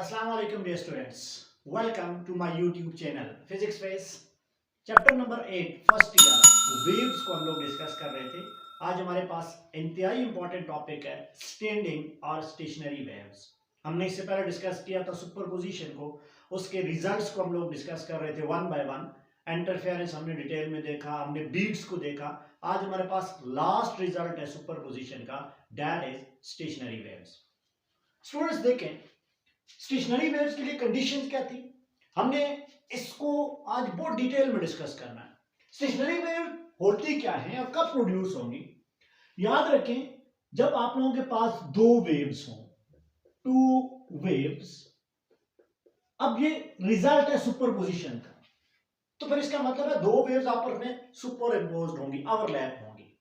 अस्सलाम वालेकुम dear students, welcome to my YouTube channel physics face. Chapter number 8 first year waves को हम लोग डिस्कस कर रहे थे। आज हमारे पास इंतहाई इंपॉर्टेंट टॉपिक है स्टैंडिंग और स्टेशनरी वेव्स। हमने इससे पहले डिस्कस किया था सुपरपोजिशन को, उसके रिजल्ट्स को हम लोग डिस्कस कर रहे थे वन बाय वन। इंटरफेरेंस हमने डिटेल में देखा, हमने बीट्स को देखा। आज हमारे पास लास्ट रिजल्ट है सुपरपोजिशन का, that is stationary waves. Students देखें, स्टेशनरी वेव्स के लिए कंडीशंस क्या थी, हमने इसको आज बहुत डिटेल में डिस्कस करना है। स्टेशनरी वेव होती क्या है और कब प्रोड्यूस होंगी। याद रखें, जब आप लोगों के पास दो वेव्स हों, टू वेव्स, अब ये रिजल्ट है सुपरपोजिशन का, तो फिर इसका मतलब है दो वेव्स आपस में सुपर इम्पोज्ड होंगी, ओवरलैप होंगी।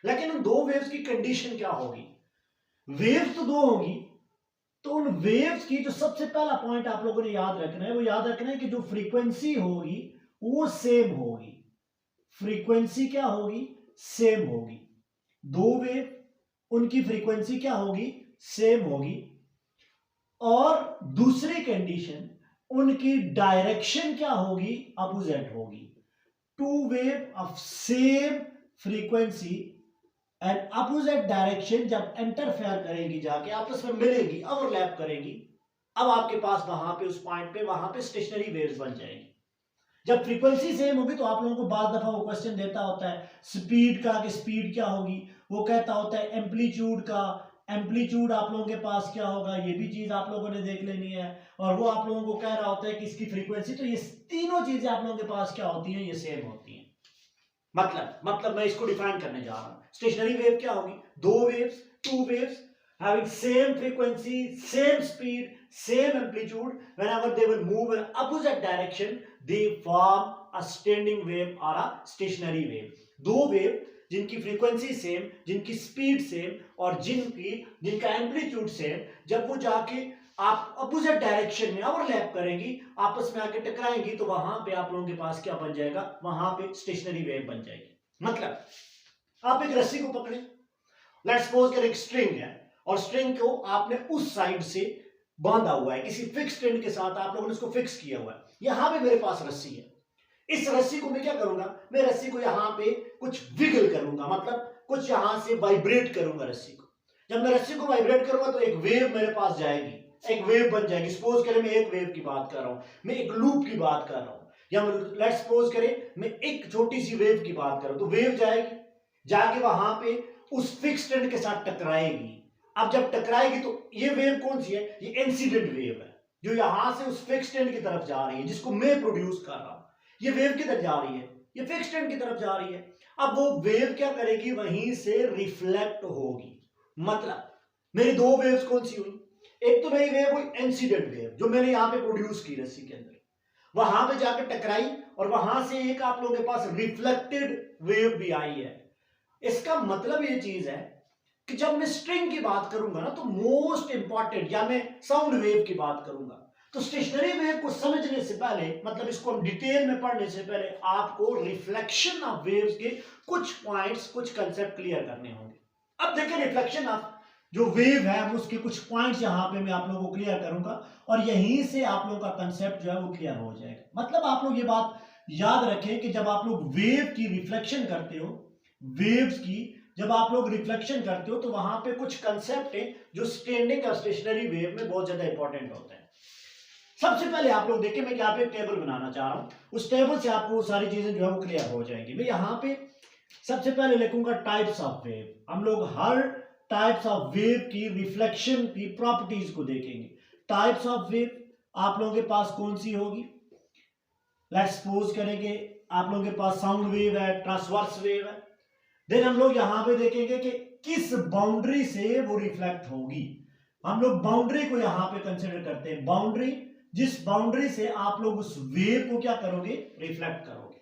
लेकिन उन दो वेव्स की कंडीशन क्या होगी, वेव्स तो दो होंगी, तो उन वेव्स की जो सबसे पहला पॉइंट आप लोगों ने याद रखना है, वो याद रखना है कि जो फ्रीक्वेंसी होगी वो सेम होगी। फ्रीक्वेंसी क्या होगी, सेम होगी। दो वेव, उनकी फ्रीक्वेंसी क्या होगी, सेम होगी। और दूसरी कंडीशन, उनकी डायरेक्शन क्या होगी, अपोजिट होगी। Two wave of same frequency and opposite direction जब इंटरफेयर करेंगी, जाके आपस में मिलेंगी, ओवरलैप करेंगी, अब आपके पास वहां पे उस पॉइंट पे वहां पे स्टेशनरी वेव्स बन जाएंगी। जब फ्रीक्वेंसी सेम होगी तो आप लोगों को बाद दफा वो क्वेश्चन देता होता है स्पीड का, कि स्पीड क्या होगी, वो कहता होता है एम्पलीट्यूड का, एम्पलीट्यूड आप लोगों के पास क्या होगा, ये भी चीज आप लोगों ने देख लेनी है। और वो आप लोगों को कह रहा होता है कि इसकी फ्रीक्वेंसी, तो ये तीनों चीजें आप लोगों के पास क्या होती है, ये सेम होती है। मतलब मैं इसको डिफाइन करने जा रहा हूं। स्टेशनरी वेव क्या होगी, दो waves, two waves having same frequency, same speed, same amplitude, whenever they will move in opposite direction they form a standing wave or a stationary wave। दो वेव जिनकी फ्रीक्वेंसी सेम, जिनकी speed same और जिनका amplitude same, जब वो जाके आप opposite direction में ओवरलैप करेंगी, आपस में आके टकराएंगी, तो वहां पे आप लोगों के पास क्या बन जाएगा, वहां पे स्टेशनरी वेव बन जाएगी। मतलब आप एक रस्सी को पकड़े, लेट्स सपोज कि एक स्ट्रिंग है और स्ट्रिंग को आपने उस साइड से बांधा हुआ है, किसी फिक्स स्ट्रिंग के साथ आप लोगों ने इसको फिक्स किया हुआ है। यहां पे मेरे पास रस्सी है, इस रस्सी को मैं क्या करूंगा, मैं रस्सी को यहां पे कुछ विगल करूंगा, मतलब कुछ यहां से वाइब्रेट करूंगा रस्सी को। जब मैं रस्सी को वाइब्रेट करूंगा तो एक वेव मेरे पास जाएगी, एक वेव बन जाएगी। सपोज करें मैं एक वेव की बात कर रहा हूं, मैं एक लूप की बात कर रहा हूं, या लेट्स सपोज करें मैं एक छोटी सी वेव की बात कर रहा हूं, तो वेव जाएगी, जाके वहां पे उस फिक्स स्ट्रिंग के साथ टकराएगी। अब जब टकराएगी तो ये वेव कौन सी है, ये इंसिडेंट वेव है, जो यहां से उस फिक्स्ड एंड की तरफ जा रही है, जिसको मैं प्रोड्यूस कर रहा हूं। ये वेव किधर जा रही है, ये फिक्स्ड एंड की तरफ जा रही है। अब वो वेव क्या करेगी, वहीं से रिफ्लेक्ट होगी। मतलब मेरी दो वेव्स कौन सी हुई, एक तो मेरी वेव हुई इंसिडेंट वेव, जो मैंने यहां पे प्रोड्यूस की रस्सी के अंदर, वहां पे जाकर टकराई, और वहां से एक आप लोगों के पास रिफ्लेक्टेड वेव भी आई है। इसका मतलब ये चीज है कि जब मैं स्ट्रिंग की बात करूंगा ना, तो मोस्ट इंपॉर्टेंट, या मैं साउंड वेव की बात करूंगा, तो स्टेशनरी वेव को समझने से पहले, मतलब इसको हम डिटेल में पढ़ने से पहले, आपको रिफ्लेक्शन ऑफ वेव्स के कुछ पॉइंट्स, कुछ कंसेप्ट क्लियर करने होंगे। अब देखिए, रिफ्लेक्शन ऑफ जो वेव है, उसके कुछ पॉइंट्स यहां पे मैं आप लोगों को क्लियर करूंगा, और यहीं से आप लोगों का कंसेप्ट जो है वो क्लियर हो जाएगा। मतलब आप लोग ये बात याद रखें कि जब आप लोग वेव की रिफ्लेक्शन करते हो, वेव्स की जब आप लोग रिफ्लेक्शन करते हो, तो वहां पे कुछ कंसेप्ट है जो स्टैंडिंग और स्टेशनरी वेव में बहुत ज्यादा इंपॉर्टेंट होते हैं। सबसे पहले आप लोग देखिए, मैं यहाँ पे एक टेबल बनाना चाह रहा हूं, उस टेबल से आपको सारी चीजें जो है वो क्लियर हो जाएंगी। मैं यहाँ पे सबसे पहले लिखूंगा टाइप्स ऑफ वेव। हम लोग हर टाइप्स ऑफ वेव की रिफ्लेक्शन की प्रॉपर्टीज को देखेंगे। टाइप्स ऑफ वेव आप लोगों के पास कौन सी होगी, लेट्स सपोज करेंगे आप लोगों के पास साउंड वेव है, ट्रांसवर्स वेव है। देन हम लोग यहां पे देखेंगे कि किस बाउंड्री से वो रिफ्लेक्ट होगी। हम लोग बाउंड्री को यहां पे कंसीडर करते हैं, बाउंड्री, जिस बाउंड्री से आप लोग उस वेव को क्या करोगे, रिफ्लेक्ट करोगे।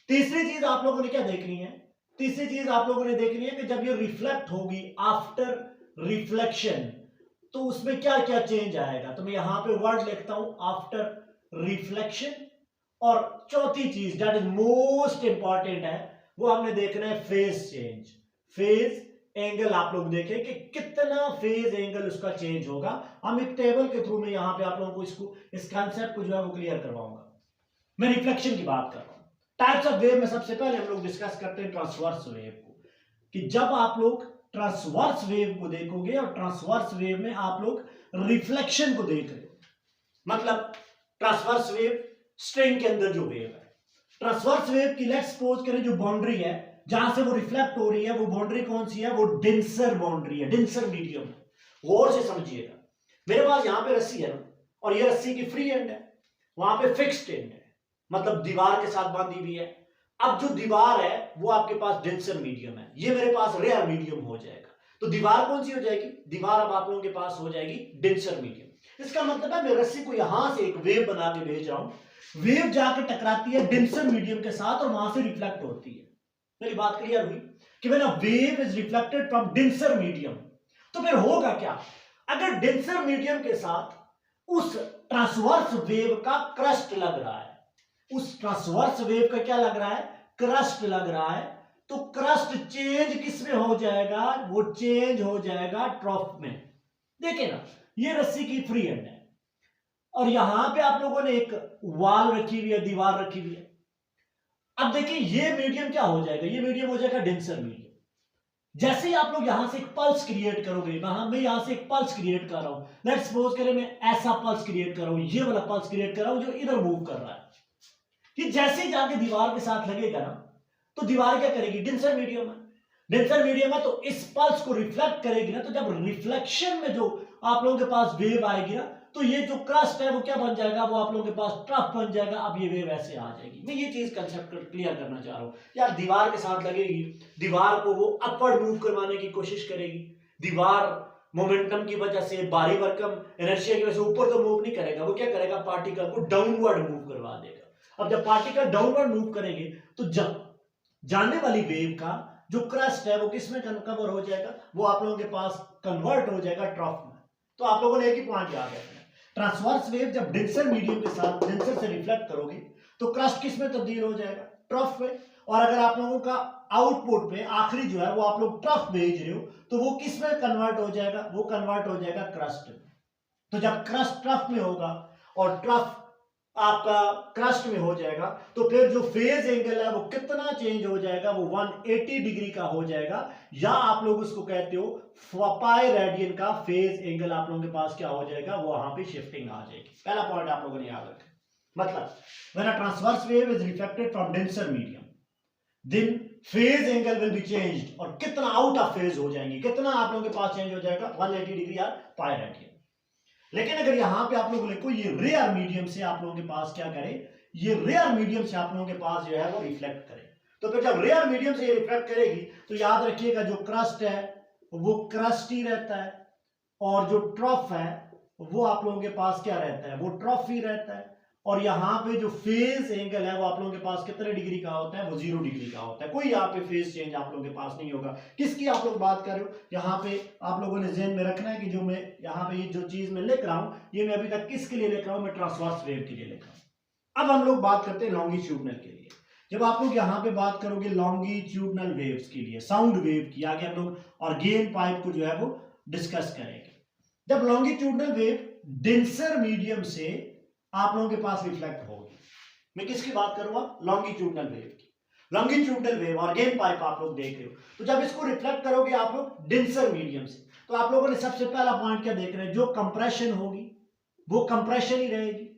तीसरी चीज आप लोगों ने क्या देखनी है, तीसरी चीज आप लोगों ने देखनी है कि जब ये रिफ्लेक्ट होगी, आफ्टर रिफ्लेक्शन, तो उसमें क्या क्या चेंज आएगा। तो मैं यहां पे वर्ड लिखता हूं आफ्टर रिफ्लेक्शन। और चौथी चीज दैट इज मोस्ट इंपॉर्टेंट है, वो हमने देखना है फेज चेंज, फेज एंगल आप लोग देखें कि कितना फेज एंगल उसका चेंज होगा। हम एक टेबल के थ्रू में यहां पे आप लोगों को इस कॉन्सेप्ट को जो है वो क्लियर करवाऊंगा। मैं रिफ्लेक्शन की बात कर रहा हूं। टाइप्स ऑफ वेव में सबसे पहले हम लोग डिस्कस करते हैं ट्रांसवर्स वेव को, कि जब आप लोग ट्रांसवर्स वेव को देखोगे और ट्रांसवर्स वेव में आप लोग रिफ्लेक्शन को देख रहे हो, मतलब ट्रांसवर्स वेव स्ट्रिंग के अंदर जो वेव है, ट्रांसवर्स वेव की लेट्स सपोज करें जो बाउंड्री है जहां से वो रिफ्लेक्ट हो रही है, वो बाउंड्री कौन सी है, वो डेंसर बाउंड्री है, डेंसर मीडियम है। गौर से समझिएगा, मेरे पास यहां पे रस्सी है ना, और ये रस्सी की फ्री एंड है, वहां पे फिक्स्ड एंड है, मतलब दीवार के साथ बांधी हुई है। अब जो दीवार है वो आपके पास डेंसर मीडियम है, ये मेरे पास रेयर मीडियम हो जाएगा। तो दीवार कौन सी हो जाएगी, दीवार अब आप लोगों के पास हो जाएगी डेंसर मीडियम। इसका मतलब है मैं रस्सी को यहां से एक वेव बना के भेज रहा हूं, वेव जाकर टकराती है डेंसर मीडियम के साथ और वहां से रिफ्लेक्ट होती है। मेरी बात क्लियर हुई कि when a wave is reflected from denser medium, तो फिर होगा क्या, अगर डेंसर मीडियम के साथ उस ट्रांसवर्स वेव का क्रस्ट लग रहा है, उस ट्रांसवर्स वेव का क्या लग रहा है, क्रस्ट लग रहा है, तो क्रस्ट चेंज किस में हो जाएगा, वो चेंज हो जाएगा ट्रॉफ में। देखिए ना, ये रस्सी की फ्री एंड है और यहां पे आप लोगों ने एक वॉल रखी हुई है, दीवार रखी हुई है। अब देखिए ये मीडियम क्या हो जाएगा, ये मीडियम हो जाएगा डेंसर मीडियम। जैसे ही आप लोग यहां से एक पल्स क्रिएट करोगे, मैं यहां से एक पल्स क्रिएट कर रहा हूं, लेट्स सपोज करें मैं ऐसा पल्स क्रिएट कर रहा हूं, ये वाला पल्स क्रिएट कर रहा हूं जो इधर मूव कर रहा है, कि जैसे ही जाके दीवार के साथ लगेगा ना, तो दीवार क्या करेगी, डेंसर मीडियम है, डेंसर मीडियम है, तो इस पल्स को रिफ्लेक्ट करेगी ना, तो जब रिफ्लेक्शन में जो आप लोगों के पास वेव आएगी ना, तो ये जो क्रस्ट है वो क्या बन जाएगा, वो आप लोगों के पास ट्रफ बन जाएगा। अब ये वेव ऐसे आ जाएगी। मैं ये चीज कंसेप्ट क्लियर करना चाह रहा हूं यार, दीवार के साथ लगेगी, दीवार को वो अपवर्ड मूव करवाने की कोशिश करेगी, दीवार मोमेंटम की वजह से, बारी भरकम इनर्शिया की वजह से ऊपर तो मूव नहीं करेगा, वो क्या करेगा, पार्टिकल को डाउनवर्ड मूव करवा देगा। अब जब पार्टिकल डाउनवर्ड मूव करेंगे तो जब जाने वाली वेव का जो क्रस्ट है वो किस में कवर हो जाएगा, वो आप लोगों के पास कन्वर्ट हो जाएगा ट्रफ में। तो आप लोगों ने एक ही पॉइंट याद रखना है, ट्रांसवर्स वेव जब डेंसर मीडियम के साथ डेंसर से रिफ्लेक्ट करोगे तो क्रस्ट किस में तब्दील हो जाएगा, ट्रफ में। और अगर आप लोगों का आउटपुट पे आखिरी जो है वो आप लोग ट्रफ भेज रहे हो, तो वो किस में कन्वर्ट हो जाएगा, वो कन्वर्ट हो जाएगा क्रस्ट में। तो जब क्रस्ट ट्रफ में होगा और ट्रफ आपका क्रस्ट में हो जाएगा, तो फिर जो फेज एंगल है वो कितना चेंज हो जाएगा, वो 180 डिग्री का हो जाएगा, या आप लोग उसको कहते हो पाई रेडियन का फेज एंगल आप लोगों के पास क्या हो जाएगा, वो वहां पे शिफ्टिंग आ जाएगी। पहला पॉइंट आप लोगों ने याद रखा, मतलब when a transverse wave is reflected from denser medium, then phase angle will be changed, और कितना आउट ऑफ फेज हो जाएंगे, कितना आप लोगों के पास चेंज हो जाएगा, 180 डिग्री या पाई रेडियन। लेकिन अगर यहां पे आप लोग लिखो ये रेयर मीडियम से आप लोगों के पास क्या करे, ये रेयर मीडियम से आप लोगों के पास जो है वो रिफ्लेक्ट करे, तो फिर जब रेयर मीडियम से ये रिफ्लेक्ट करेगी तो याद रखिएगा जो क्रस्ट है वो क्रस्ट ही रहता है, और जो ट्रफ है वो आप लोगों के पास क्या रहता है, वो ट्रफ ही रहता है। और यहाँ पे जो फेज एंगल है वो आप लोगों के पास कितने डिग्री का होता है, वो 0 डिग्री का होता है। कोई यहाँ पे फेज चेंज आप लोगों के पास नहीं होगा। किसकी आप लोग बात कर रहे हो, यहाँ पे आप लोगों ने ध्यान में रखना है कि जो मैं यहाँ पे ये जो चीज मैं लिख रहा हूँ, ये मैं अभी तक किसके लिए लिख रहा हूँ, मैं ट्रांसवर्स वेव के लिए लिख रहा हूँ। अब हम लोग बात करते हैं लॉन्गिट्यूडनल के लिए। जब आप लोग यहाँ पे बात करोगे लॉन्गिट्यूडनल वेव्स के लिए, साउंड वेव की, आगे हम लोग और गेन पाइप को जो है वो डिस्कस करेंगे। जब लॉन्गिट्यूडनल वेव डेंसर मीडियम से आप लोगों के पास रिफ्लेक्ट होगी, मैं किसकी बात करूंगा, लॉन्गिट्यूडनल वेव की। लॉन्गिट्यूडनल वेव और गेन पाइप आप लोग देख रहे हो, तो जब इसको रिफ्लेक्ट करोगे आप लोग डेंसर मीडियम से, तो आप लोगों ने सबसे पहला पॉइंट क्या देख रहे हैं, जो कंप्रेशन होगी वो कंप्रेशन ही रहेगी,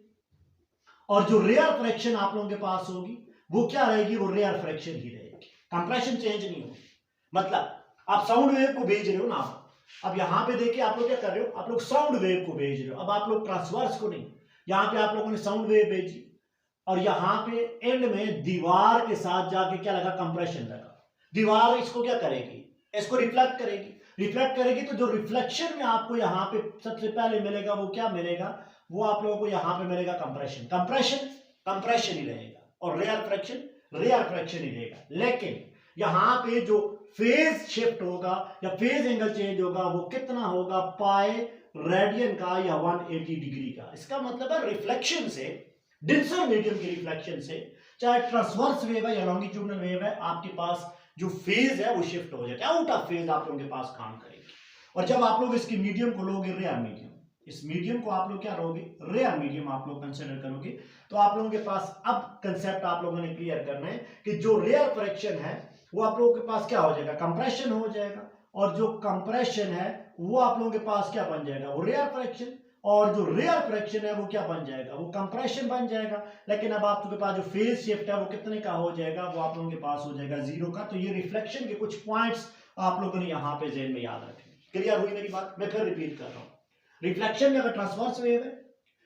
और जो रेयर फ्रैक्शन आप लोगों के पास होगी वो क्या रहेगी, वो रेयर फ्रैक्शन ही रहेगी, कंप्रेशन चेंज नहीं होगी। मतलब आप साउंड वेव को भेज रहे हो ना, अब यहां पे देखिए आप लोग क्या कर रहे हो, आप लोग साउंड वेव को भेज रहे हो। अब आप लोग ट्रांसवर्स को नहीं, यहां पे आप लोगों ने साउंड वेव भेजी, और यहां पे एंड में दीवार के साथ जाके क्या लगा, कंप्रेशन लगा। दीवार इसको क्या करेगी, इसको रिफ्लेक्ट करेगी, रिफ्लेक्ट करेगी, तो जो रिफ्लेक्शन में आपको यहां पे सबसे पहले मिलेगा वो क्या मिलेगा, वो आप लोगों को यहां पे मिलेगा कंप्रेशन। कंप्रेशन कंप्रेशन ही रहेगा, और रेयर फ्रैक्शन ही रहेगा। लेकिन यहां पे जो फेज शिफ्ट होगा या फेज एंगल चेंज होगा वो कितना होगा, पाई रेडियन का या 180 डिग्री का। इसका मतलब है रिफ्लेक्शन से, डेंसर मीडियम की रिफ्लेक्शन से, चाहे ट्रांसवर्स वेव है या लॉन्गिट्यूडनल वेव है, आपके पास जो फेज है वो शिफ्ट हो जाता है, आउट ऑफ फेज आप लोगों के पास काम करेगी। और जब आप लोग इसकी मीडियम को लोगे रेयर मीडियम, इस मीडियम को आप लोग क्या लोगे, रेयर मीडियम आप लोग कंसिडर करोगे, तो आप लोगों के पास अब कंसेप्ट आप लोगों ने क्लियर करना है कि जो रेयर फ्रैक्शन है वो आप लोगों के पास क्या हो जाएगा, कंप्रेशन हो जाएगा, और जो कंप्रेशन है वो आप लोगों के पास क्या बन जाएगा, वो रेयर फ्रैक्शन, और जो रेयर फ्रैक्शन है वो क्या बन जाएगा, वो कंप्रेशन बन जाएगा। लेकिन अब आप लोगों के पास जो फेज शिफ्ट है वो कितने का हो जाएगा, वो आप लोगों के पास हो जाएगा 0 का। तो ये रिफ्लेक्शन के कुछ पॉइंट्स आप लोगों ने यहाँ पे ज़हन में याद रखने। क्लियर हुई मेरी बात? मैं फिर रिपीट कर रहा हूँ। रिफ्लेक्शन में अगर ट्रांसवर्स वेव है,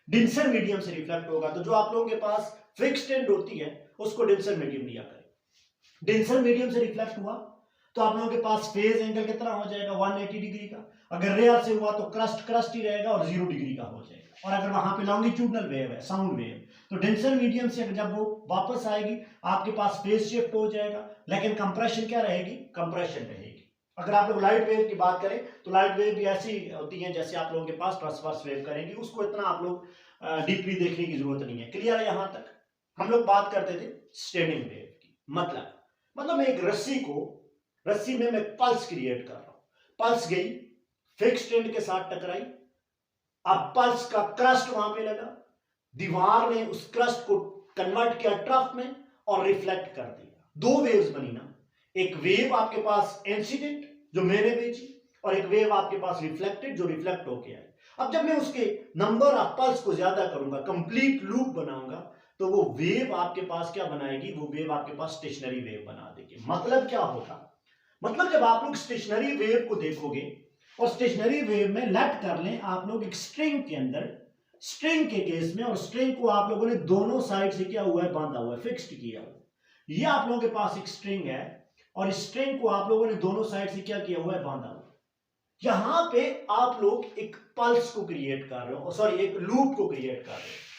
डेंसर मीडियम से रिफ्लेक्ट होगा, तो जो आप लोगों के पास फिक्स्ड एंड होती है उसको डेंसर मीडियम लिया करें। डेंसर मीडियम से रिफ्लेक्ट हुआ तो आप लोगों के पास फेज एंगल कितना हो जाएगा, 180 डिग्री का। अगर रेयर से हुआ तो क्रस्ट ही रहेगा और 0 डिग्री का हो जाएगा। और अगर वहां पे लॉन्गिट्यूडनल वेव है, साउंड वेव, तो डेंसर मीडियम से जब वो वापस आएगी आपके पास फेज शिफ्ट हो जाएगा, लेकिन कंप्रेशन क्या रहेगी, कंप्रेशन रहेगी। अगर आप लोग लाइट वेव की बात करें तो लाइट वेव भी ऐसी होती है जैसे आप लोगों के पास ट्रांसवर्स वेव करेंगी, उसको इतना आप लोग डीपली देखने की जरूरत नहीं है। क्लियर है? यहां तक हम लोग बात करते थे स्ट्रेनिंग वेव की। मतलब मैं एक रस्सी में मैं पल्स क्रिएट कर रहा हूं, पल्स गई, फिक्स्ड एंड के साथ टकराई, अब पल्स का क्रस्ट वहां पे लगा, दीवार ने उस क्रस्ट को कन्वर्ट किया ट्रफ में और रिफ्लेक्ट कर दिया। दो वेव्स बनी ना, एक वेव आपके पास इंसिडेंट जो मैंने भेजी, और एक वेव आपके पास रिफ्लेक्टेड जो रिफ्लेक्ट होके आई। अब जब मैं उसके नंबर ऑफ पल्स को ज्यादा करूंगा, कंप्लीट लूप बनाऊंगा, तो वो वेव आपके पास क्या बनाएगी, वो वेव आपके पास स्टेशनरी वेव बना देगी। मतलब क्या होगा, मतलब जब आप लोग स्टेशनरी वेव को देखोगे, और स्टेशनरी वेव में लेट कर लें आप लोग एक स्ट्रिंग के अंदर, स्ट्रिंग के केस में, और स्ट्रिंग को आप लोगों ने दोनों साइड से क्या हुआ है, बांधा हुआ है, फिक्स्ड किया हुआ है। ये आप लोगों के पास एक स्ट्रिंग है, और इस स्ट्रिंग को आप लोगों ने दोनों साइड से क्या किया हुआ है, बांधा हुआ है। यहां पे आप लोग एक पल्स को क्रिएट कर रहे हो, सॉरी एक लूप को क्रिएट कर रहे हो।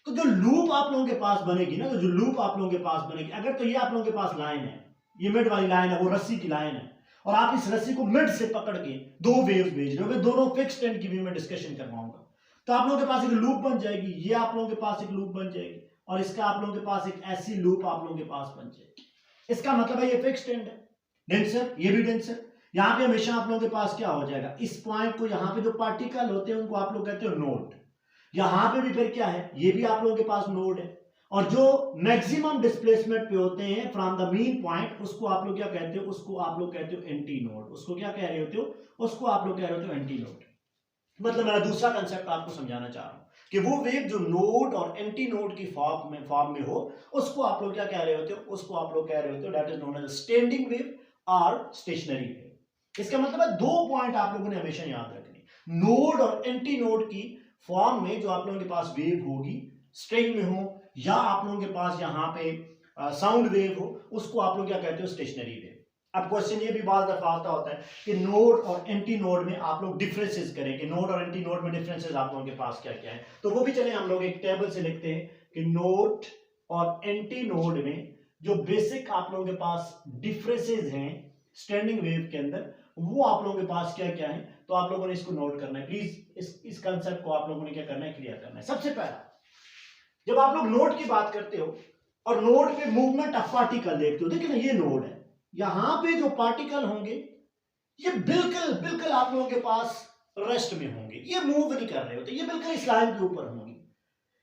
तो जो लूप आप लोगों के पास बनेगी ना, तो जो लूप आप लोगों के पास बनेगी, अगर तो ये आप लोगों के पास लाइन है, ये मिड वाली लाइन है, वो रस्सी की लाइन है, और आप इस रस्सी को मिड से पकड़ के दो वेव्स भेज रहे हो, दोनों फिक्स्ड एंड की भी मैं डिस्कशन करवाऊंगा, तो आप लोगों के पास एक लूप बन जाएगी, ये आप लोगों के पास एक लूप बन जाएगी, और इसका आप लोगों के पास एक ऐसी लूप आप लोगों के पास बन जाएगी। इसका मतलब है ये फिक्स्ड एंड है, डेंसर, ये भी डेंसर। यहां पे हमेशा आप लोगों के पास क्या हो जाएगा, इस पॉइंट को, यहां पे जो पार्टिकल होते हैं उनको आप लोग कहते हो नोड। यहां पे भी फिर क्या है, ये भी आप लोगों के पास नोड है, और जो मैक्सिमम डिस्प्लेसमेंट पे होते हैं फ्रॉम द मीन पॉइंट, उसको आप लोग क्या कहते हो, उसको आप लोग कहते हो एंटी नोड। उसको क्या कह रहे होते हो, उसको आप लोग कह रहे होते हो एंटी नोड। मतलब मेरा दूसरा कंसेप्ट आपको समझाना चाह रहा हूं कि वो वेव जो नोड और एंटी नोड की फॉर्म में हो, उसको आप लोग क्या कह रहे होते हो, उसको आप लोग कह रहे होते हो that is known as standing wave और स्टेशनरी वेव। इसका मतलब है दो पॉइंट आप लोगों ने हमेशा याद रखने, नोड और एंटी नोड की फॉर्म में जो आप लोगों के पास वेव होगी, स्ट्रिंग में हो या आप लोगों के पास यहां पे साउंड वेव हो, उसको आप लोग क्या कहते हो, स्टेशनरी वेव। अब क्वेश्चन ये भी बार दफा आता होता है कि नोड और एंटी नोड में आप लोग डिफरेंसेस करें, कि नोड और एंटी नोड में डिफरेंसेस आप लोगों के पास क्या क्या है, तो वो भी चले हम लोग एक टेबल से लिखते हैं कि नोड और एंटी नोड में जो बेसिक आप लोगों के पास डिफरेंसेस हैं स्टैंडिंग वेव के अंदर, वो आप लोगों के पास क्या क्या है, तो आप लोगों ने इसको नोट करना है। प्लीज इस कंसेप्ट को आप लोगों ने क्या करना है, क्लियर करना है। सबसे पहला, जब आप लोग नोड की बात करते हो और नोड पे मूवमेंट ऑफ पार्टिकल देखते हो, देखिए ना ये नोड है, यहां पे जो पार्टिकल होंगे ये बिल्कुल आप लोगों के पास रेस्ट में होंगे, ये मूव नहीं कर रहे होते, ये बिल्कुल इस लाइन के ऊपर होंगे।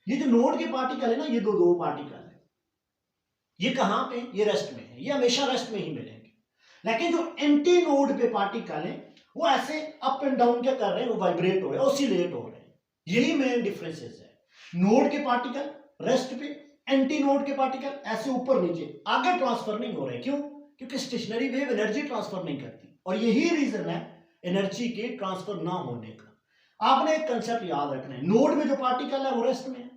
ये जो नोड के पार्टिकल है ना, ये दो पार्टिकल है, ये कहां पे, ये रेस्ट में है, ये हमेशा रेस्ट में ही मिलेंगे। लेकिन जो एंटी नोड पे पार्टिकल है वो ऐसे अप एंड डाउन क्या कर रहे हैं, वो वाइब्रेट हो रहे हैं, ऑसिलेट हो रहे हैं। यही मेन डिफरेंसेस है। नोड के पार्टिकल रेस्ट पे, एंटी नोड के पार्टिकल ऐसे ऊपर नीचे आगे ट्रांसफर नहीं हो रहे। क्यों? क्योंकि स्टेशनरी वेव एनर्जी ट्रांसफर नहीं करती, और यही रीजन है एनर्जी के ट्रांसफर ना होने का। आपने एक कंसेप्ट याद रखना है, नोड में जो पार्टिकल है वो रेस्ट में है,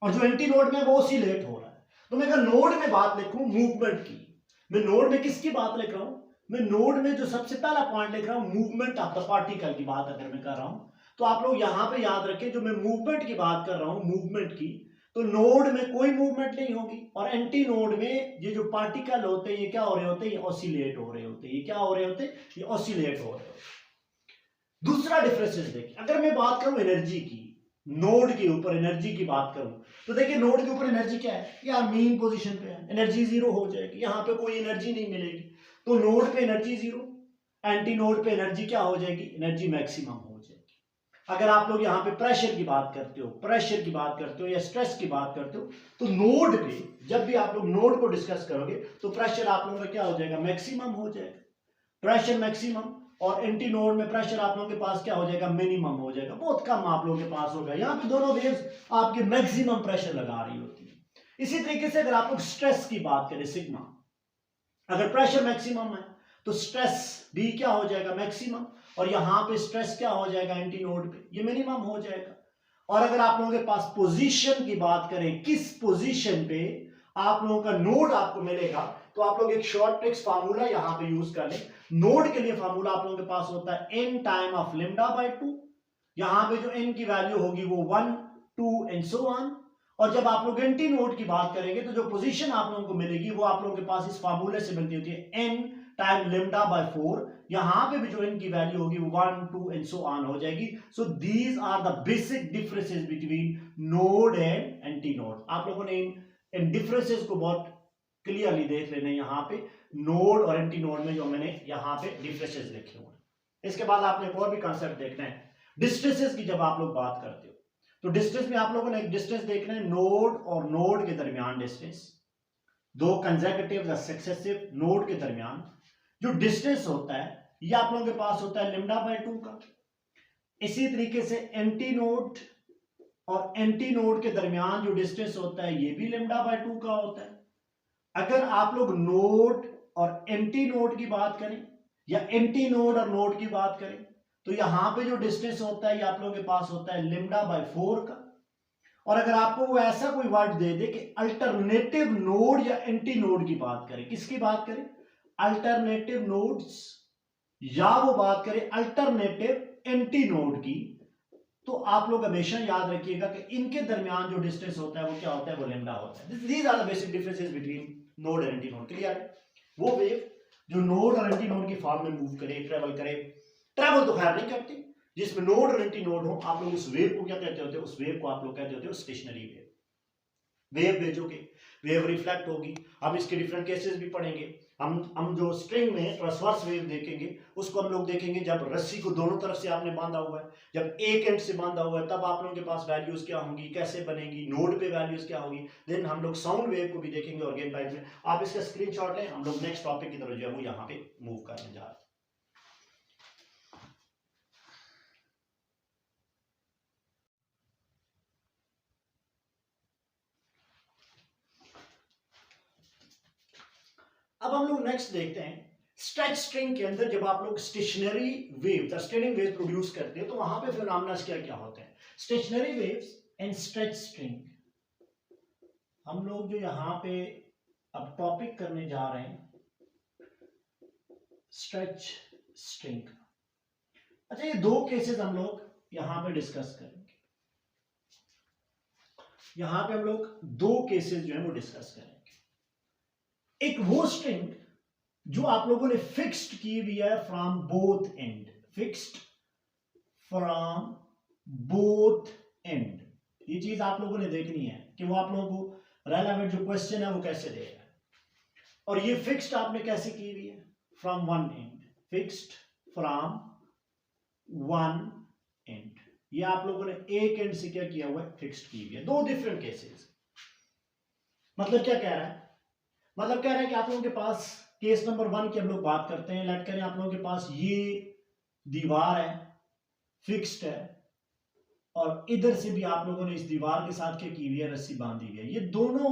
और जो एंटी नोड में वो ऑसिलेट हो रहा है। तो मैं अगर नोड में बात लिखूं मूवमेंट की, मैं नोड में किसकी बात लिख रहा हूं, मैं नोड में जो सबसे पहला पॉइंट लिख रहा हूं मूवमेंट ऑफ द पार्टिकल की बात अगर मैं कर रहा हूं, तो आप लोग यहां पे याद रखें जो मैं मूवमेंट की बात कर रहा हूं, मूवमेंट की, तो नोड में कोई मूवमेंट नहीं होगी, और एंटी नोड में ये जो पार्टिकल होते हैं ये क्या हो रहे होते हैं, ये ऑसिलेट हो रहे होते हैं। ये क्या हो रहे होते हैं, ये ऑसिलेट हो रहे होते हैं। दूसरा डिफरेंसेस देखिए, अगर मैं बात करूं एनर्जी की, नोड के ऊपर एनर्जी की बात करूं, तो देखिए नोड के ऊपर एनर्जी क्या है, यार मीन पोजीशन पे है, एनर्जी 0 हो जाएगी, यहां पे कोई एनर्जी नहीं मिलेगी। तो नोड पे एनर्जी जीरो, एंटी नोड पे एनर्जी क्या हो जाएगी, एनर्जी मैक्सिमम हो जाएगी। अगर आप लोग यहाँ पे प्रेशर की बात करते हो या स्ट्रेस की बात करते हो, तो नोड पे जब भी आप लोग नोड को डिस्कस करोगे तो प्रेशर आप लोगों का क्या हो जाएगा, मैक्सिमम हो जाएगा, प्रेशर मैक्सिमम। और एंटी नोड में प्रेशर आप लोगों के पास क्या हो जाएगा, मिनिमम हो जाएगा, बहुत कम आप लोगों के पास होगा। यहाँ पे दोनों वेव्स आपके मैक्सिमम प्रेशर लगा रही होती है। इसी तरीके से अगर आप लोग स्ट्रेस की बात करें, सिग्मा, अगर प्रेशर मैक्सिमम है तो स्ट्रेस भी क्या हो जाएगा, मैक्सिमम, और यहां पे स्ट्रेस क्या हो जाएगा, एंटी नोड पे ये मिनिमम हो जाएगा। और अगर आप लोगों के पास पोजीशन की बात करें, किस पोजीशन पे आप लोगों का नोड आपको मिलेगा, तो आप लोग एक शॉर्ट ट्रिक्स फार्मूला यहां पे यूज कर लें। नोड के लिए फार्मूला आप लोगों के पास होता है n टाइम ऑफ लिम्डा बाय 2। यहां पे जो n की वैल्यू होगी वो 1, 2 एंड सो ऑन। और जब आप लोग एंटी नोड की बात करेंगे तो जो पोजीशन आप लोगों को मिलेगी वो आप लोगों के पास इस फार्मूले से मिलती होती है n टाइम लिम्डा बाय 4। यहां पे भी जो n की वैल्यू होगी वो 1, 2 एंड सो ऑन हो जाएगी। So these are the basic differences between node and antinode. आप लोगों ने इन डिफरेंसेस को बहुत क्लियरली देख लेना यहाँ पे, नोड और एंटी नोड में जो मैंने यहाँ पे डिफरेंसेस लिखे हुए हैं। इसके बाद आपने एक और भी कॉन्सेप्ट देखना है, डिस्टेंसेस की जब आप लोग बात करते हो तो डिस्टेंस में आप लोगों ने एक डिस्टेंस देखना है, नोड और नोड के दरमियान डिस्टेंस, दो कंसेक्यूटिव या सक्सेसिव नोड के दरमियान जो डिस्टेंस होता है ये आप लोगों के पास होता है लिम्डा बाय 2 का। इसी तरीके से एंटी नोड और एंटी नोड के दरमियान जो डिस्टेंस होता है ये भी लिम्डा बाय 2 का होता है। अगर आप लोग नोड और एंटी नोड की बात करें या एंटी नोड और नोड की बात करें तो यहां पे जो डिस्टेंस होता है ये आप लोगों के पास होता है लिम्डा बाय 4 का। और अगर आपको वो ऐसा कोई वर्ड दे दे कि अल्टरनेटिव नोड या एंटी नोड की बात करें, किसकी बात करें, अल्टरनेटिव नोड्स, या वो बात करें अल्टरनेटिव एंटी नोड की, तो आप लोग हमेशा याद रखिएगा कि इनके दरमियान जो डिस्टेंस होता है वो क्या होता है, वो लैम्डा होता है। These are the basic differences between node and antinode. Clear है? वो वेव जो नोड और एंटी नोड की फॉर्म में मूव करे, ट्रेवल करे, ट्रेवल तो खैर नहीं करती, जिसमें नोड और एंटी नोड हो, आप लोग उस वेव को क्या कहते होते हैं, उस वेव को आप लोग कहते होते हो स्टेशनरी वेव। वेव भेजोगे, वेव रिफ्लेक्ट होगी। अब इसके डिफरेंट केसेस भी पढ़ेंगे। हम जो स्ट्रिंग में ट्रांसवर्स वेव देखेंगे उसको हम लोग देखेंगे जब रस्सी को दोनों तरफ से आपने बांधा हुआ है, जब एक एंड से बांधा हुआ है, तब आप लोगों के पास वैल्यूज क्या होंगी, कैसे बनेगी, नोड पे वैल्यूज क्या होगी। देन हम लोग साउंड वेव को भी देखेंगे ऑर्गेन टाइप में। आप इसका स्क्रीनशॉट लें, हम लोग नेक्स्ट टॉपिक की तरफ जो है वो यहाँ पे मूव करने जा रहे हैं। अब हम लोग नेक्स्ट देखते हैं, स्ट्रेच स्ट्रिंग के अंदर जब आप लोग stationary wave, staining wave produce करते हैं तो वहां पे फिनोमेना क्या क्या होते हैं। Stationery waves and stretch string, हम लोग जो यहां पे अब टॉपिक करने जा रहे हैं स्ट्रेच स्ट्रिंग। अच्छा, ये दो केसेस हम लोग यहां पे डिस्कस करेंगे। यहां पे हम लोग दो केसेस जो है वो डिस्कस करेंगे। एक वो स्ट्रिंग जो आप लोगों ने फिक्स्ड की हुई है from both and, fixed from both and. ये चीज आप लोगों ने देखनी है कि वो आप लोगों को रेलेवेंट जो क्वेश्चन है वो कैसे दे रहा है। और ये फिक्स्ड आपने कैसे की हुई है, from one and, fixed from one and. ये आप लोगों ने एक एंड से क्या किया हुआ है, फिक्स्ड की हुई है। दो डिफरेंट केसेस। मतलब क्या कह रहा है, मतलब कह रहा है कि आप लोगों के पास केस नंबर 1 की हम लोग बात करते हैं। लेट करें आप लोगों के पास ये दीवार है, फिक्स्ड है, और इधर से भी आप लोगों ने इस दीवार के साथ क्या की हुई है, रस्सी बांधी हुई है। ये दोनों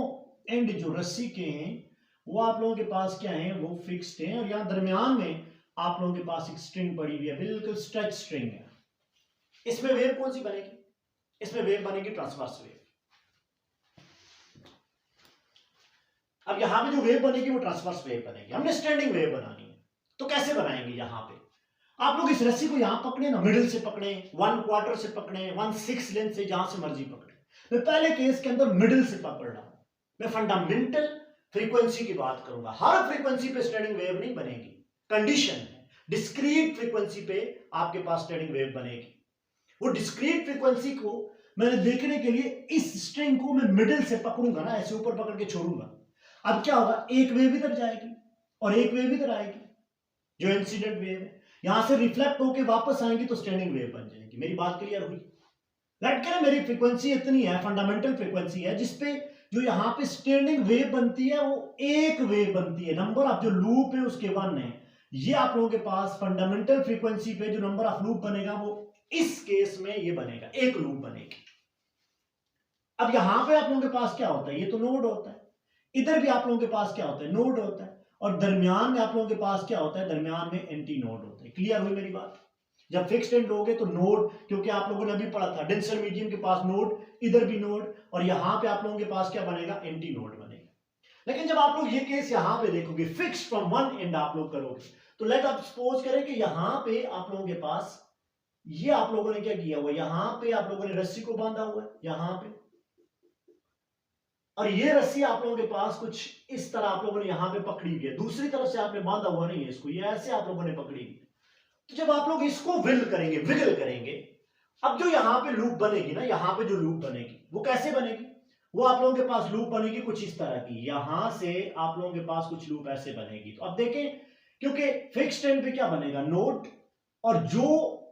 एंड जो रस्सी के हैं वो आप लोगों के पास क्या है, वो फिक्स्ड हैं। और यहां दरमियान में आप लोगों के पास एक स्ट्रिंग पड़ी हुई है, बिल्कुल स्ट्रेच स्ट्रिंग है। इसमें वेव कौन सी बनेगी, इसमें वेव बनेगी ट्रांसवर्स वेव। अब यहां पे जो वेव बनेगी वो ट्रांसवर्स वेव बनेगी। हमने स्टैंडिंग वेव बनानी है, तो कैसे बनाएंगे। यहां पे आप लोग इस रस्सी को यहां पकड़े ना, मिडिल से पकड़े, 1/4 से पकड़े, 1/6 लेंथ से, जहां से मर्जी पकड़े। मैं पहले केस के अंदर मिडिल से पकड़ रहा हूं। मैं फंडामेंटल फ्रीक्वेंसी की बात करूंगा। हर फ्रीक्वेंसी पे स्टैंडिंग वेव नहीं बनेगी, कंडीशन है। डिस्क्रीट फ्रीक्वेंसी पे आपके पास स्टैंडिंग वेव बनेगी। वो डिस्क्रीट फ्रीक्वेंसी को मैंने देखने के लिए इस स्ट्रिंग को मैं मिडिल से पकड़ूंगा ना, ऐसे ऊपर पकड़ के छोड़ूंगा। अब क्या होगा, एक वेव इधर जाएगी और एक वेव इधर आएगी। जो इंसिडेंट वेव है, यहां से रिफ्लेक्ट होकर वापस आएंगी तो स्टैंडिंग वेव बन जाएगी। मेरी बात क्लियर हुई? लेट करें मेरी फ्रीक्वेंसी इतनी है, फंडामेंटल फ्रीक्वेंसी है, जिसपे जो यहां पे स्टैंडिंग वेव बनती है वो एक वेव बनती है, नंबर ऑफ जो लूप है उसके 1 है। ये आप लोगों के पास फंडामेंटल फ्रीक्वेंसी पे जो नंबर ऑफ लूप बनेगा वो इस केस में ये बनेगा, एक लूप बनेगी। अब यहां पे आप लोगों के पास क्या होता है, ये तो नोड होता है, इधर भी आप लोगों के पास क्या होता है, नोड होता है, और दरमियान में आप लोगों के पास क्या होता है, दरमियान में एंटी नोड होता है। क्लियर हुई मेरी बात? जब फिक्स्ड एंड लोगे तो नोड, क्योंकि आप लोगों ने अभी पढ़ा था डेंसर मीडियम के पास नोड, इधर भी नोड, और यहां पे आप लोगों के पास क्या बनेगा, एंटी नोड बनेगा। लेकिन जब आप लोग ये केस यहां पे देखोगे, फिक्स फ्रॉम वन एंड आप लोग करोगे, तो लेट आप सपोज करें कि यहां पे आप लोगों के पास ये आप लोगों ने क्या किया हुआ, यहां पे आप लोगों ने रस्सी को बांधा हुआ है यहां पे, और ये रस्सी आप लोगों के पास कुछ इस तरह आप लोगों ने यहां पे पकड़ी हुई है, दूसरी तरफ से आपने बांधा हुआ नहीं है इसको, ये ऐसे आप लोगों ने पकड़ी हुई है। तो जब आप लोग इसको विगल करेंगे, अब जो यहां पे लूप बनेगी ना, यहां पे जो लूप बनेगी वो कैसे बनेगी, वो आप लोगों के पास लूप बनेगी कुछ इस तरह की, यहां से आप लोगों के पास कुछ लूप ऐसे बनेगी। तो अब देखें, क्योंकि फिक्स्ड एंड पे क्या बनेगा, नोड, और जो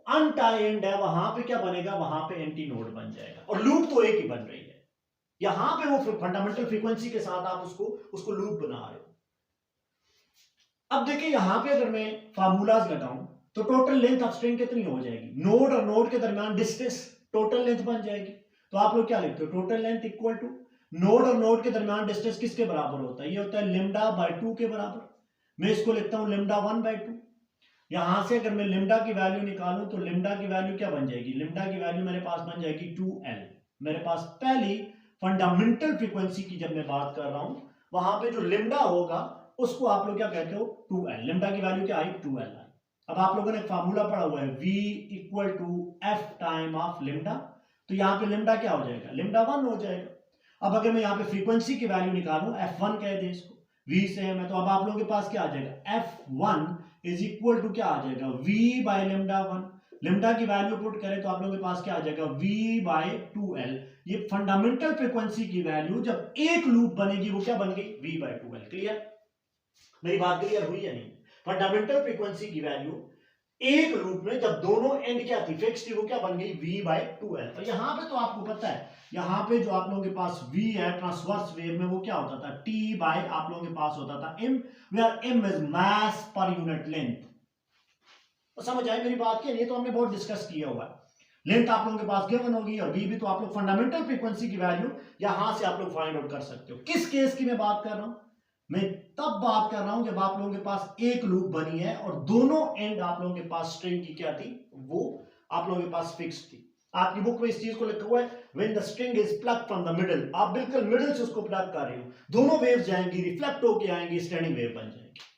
अनटाई एंड है वहां पे क्या बनेगा, वहां पे एंटी नोड बन जाएगा, और लूप तो एक ही बन रही है। यहां पे वो फंडामेंटल फ्रीक्वेंसी के साथ आप उसको लूप बना रहे हो। अब देखिए यहां पे अगर मैं फार्मूलाज लगाऊं तो टोटल लेंथ ऑफ स्ट्रिंग कितनी हो जाएगी, नोड और नोड के दरमियान डिस्टेंस टोटल लेंथ बन जाएगी। तो आप लोग क्या लिखते हो, total length equal to node और नोड के दरमियान डिस्टेंस किसके बराबर होता है, ये होता है लिम्डा बाय 2 के बराबर। मैं इसको लिखता हूं लिम्डा 1/2। यहां से अगर मैं लिम्डा की वैल्यू निकालूं तो लिम्डा की वैल्यू क्या बन जाएगी, लिम्डा की वैल्यू मेरे पास बन जाएगी 2L। मेरे पास पहली फंडामेंटल फ्रीक्वेंसी की जब मैं बात कर रहा हूं, वहां पे जो लिम्डा होगा उसको आप लोग क्या कहते हो, 2L। लिम्डा की वैल्यू क्या आई, 2L आई। अब आप लोगों ने फार्मूला पढ़ा हुआ है V equal to F time of lambda, तो यहां पे लिम्डा क्या हो जाएगा, लिम्डा 1 हो जाएगा। अब अगर मैं यहां पे फ्रीक्वेंसी की वैल्यू निकालूं, F1 कह दे इसको, V सेम है, तो अब आप लोगों के पास क्या आ जाएगा, F1 इज इक्वल टू क्या आ जाएगा, V बाय लिम्डा 1। लिम्डा की वैल्यू पुट करें तो आप लोगों के पास क्या आ जाएगा, V बाय 2L। ये फंडामेंटल फ्रीक्वेंसी की वैल्यू जब एक लूप बनेगी वो क्या बन गई, V बाय 2L। क्लियर? मेरी बात क्लियर हुई या नहीं? फंडामेंटल फ्रीक्वेंसी की वैल्यू एक लूप में जब दोनों एंड क्या थी, फिक्स थी, वो क्या बन गई, V बाय 2L। और यहां पे तो आपको पता है, यहां पे जो आप लोगों के पास V है ट्रांसवर्स वेव में, वो क्या होता था, T बाय आप लोगों के पास होता था M, where M is mass per unit length. तो समझ आई मेरी बात? ये तो हमने बहुत डिस्कस किया हुआ है। लेंथ आप लोगों के पास गिवन होगी, और V भी तो आप लोग फंडामेंटल फ्रीक्वेंसी की वैल्यू यहां से आप लोग फाइंड आउट कर सकते हो। किस केस की मैं बात कर रहा हूं, मैं तब बात कर रहा हूं जब आप लोगों के पास एक लूप बनी है और दोनों एंड आप लोगों के पास स्ट्रिंग की क्या थी, वो आप लोगों के पास फिक्स थी। आपकी बुक में इस चीज को लिखा हुआ है, when the string is plug from the middle, आप बिल्कुल मिडिल से उसको प्लग कर रहे हो, दोनों वेव्स जाएंगी, रिफ्लेक्ट होके आएंगी, स्टैंडिंग वेव बन जाएगी।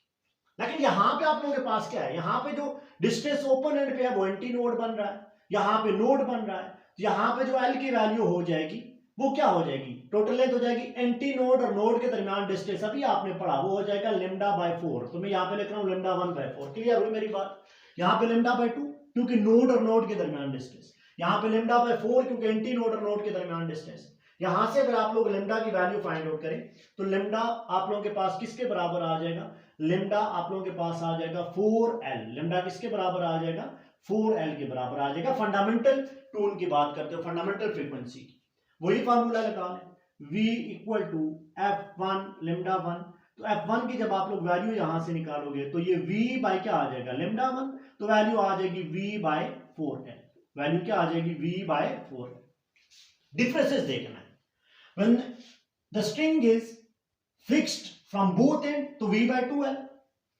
लेकिन यहां पे आप लोगों के पास क्या है, यहां पे जो डिस्टेंस ओपन एंड पे है वो एंटी नोड बन रहा है, यहां पे नोड बन रहा है, यहां पे जो L की वैल्यू हो जाएगी वो क्या हो जाएगी, टोटल लेंथ हो जाएगी, एंटी नोड और नोड के दरमियान डिस्टेंस अभी आपने पढ़ा वो हो जाएगा लिम्डा बाय 4। तो मैं यहां पे लिख रहा हूं लिम्डा 1/4। क्लियर हुई मेरी बात? यहां पे लिम्डा बाय 2 क्योंकि नोड और नोड के दरमियान डिस्टेंस, यहां पे लिम्डा बाय 4 क्योंकि एंटी नोड और नोड के दरमियान डिस्टेंस। यहां से अगर आप लोग लिम्डा की वैल्यू फाइंड आउट करें तो लिम्डा आप लोगों के पास किसके बराबर आ जाएगा, लिम्डा आप लोगों के पास आ जाएगा 4L। लिम्डा किसके बराबर आ जाएगा, 4L के बराबर आ जाएगा। फंडामेंटल टूल की बात करते हो, फंडामेंटल फ्रीक्वेंसी की, वही फार्मूला लगा लें, V इक्वल टू F1 लिम्डा 1। तो F1 की जब आप लोग वैल्यू यहां से निकालोगे तो ये V बाय क्या आ जाएगा, लिम्डा 1, तो वैल्यू आ जाएगी V बाय 4L। वैल्यू क्या आ जाएगी, V बाय 4L। डिफरेंसेस देखना है, when the string is fixed from both end तो V बाय 2L,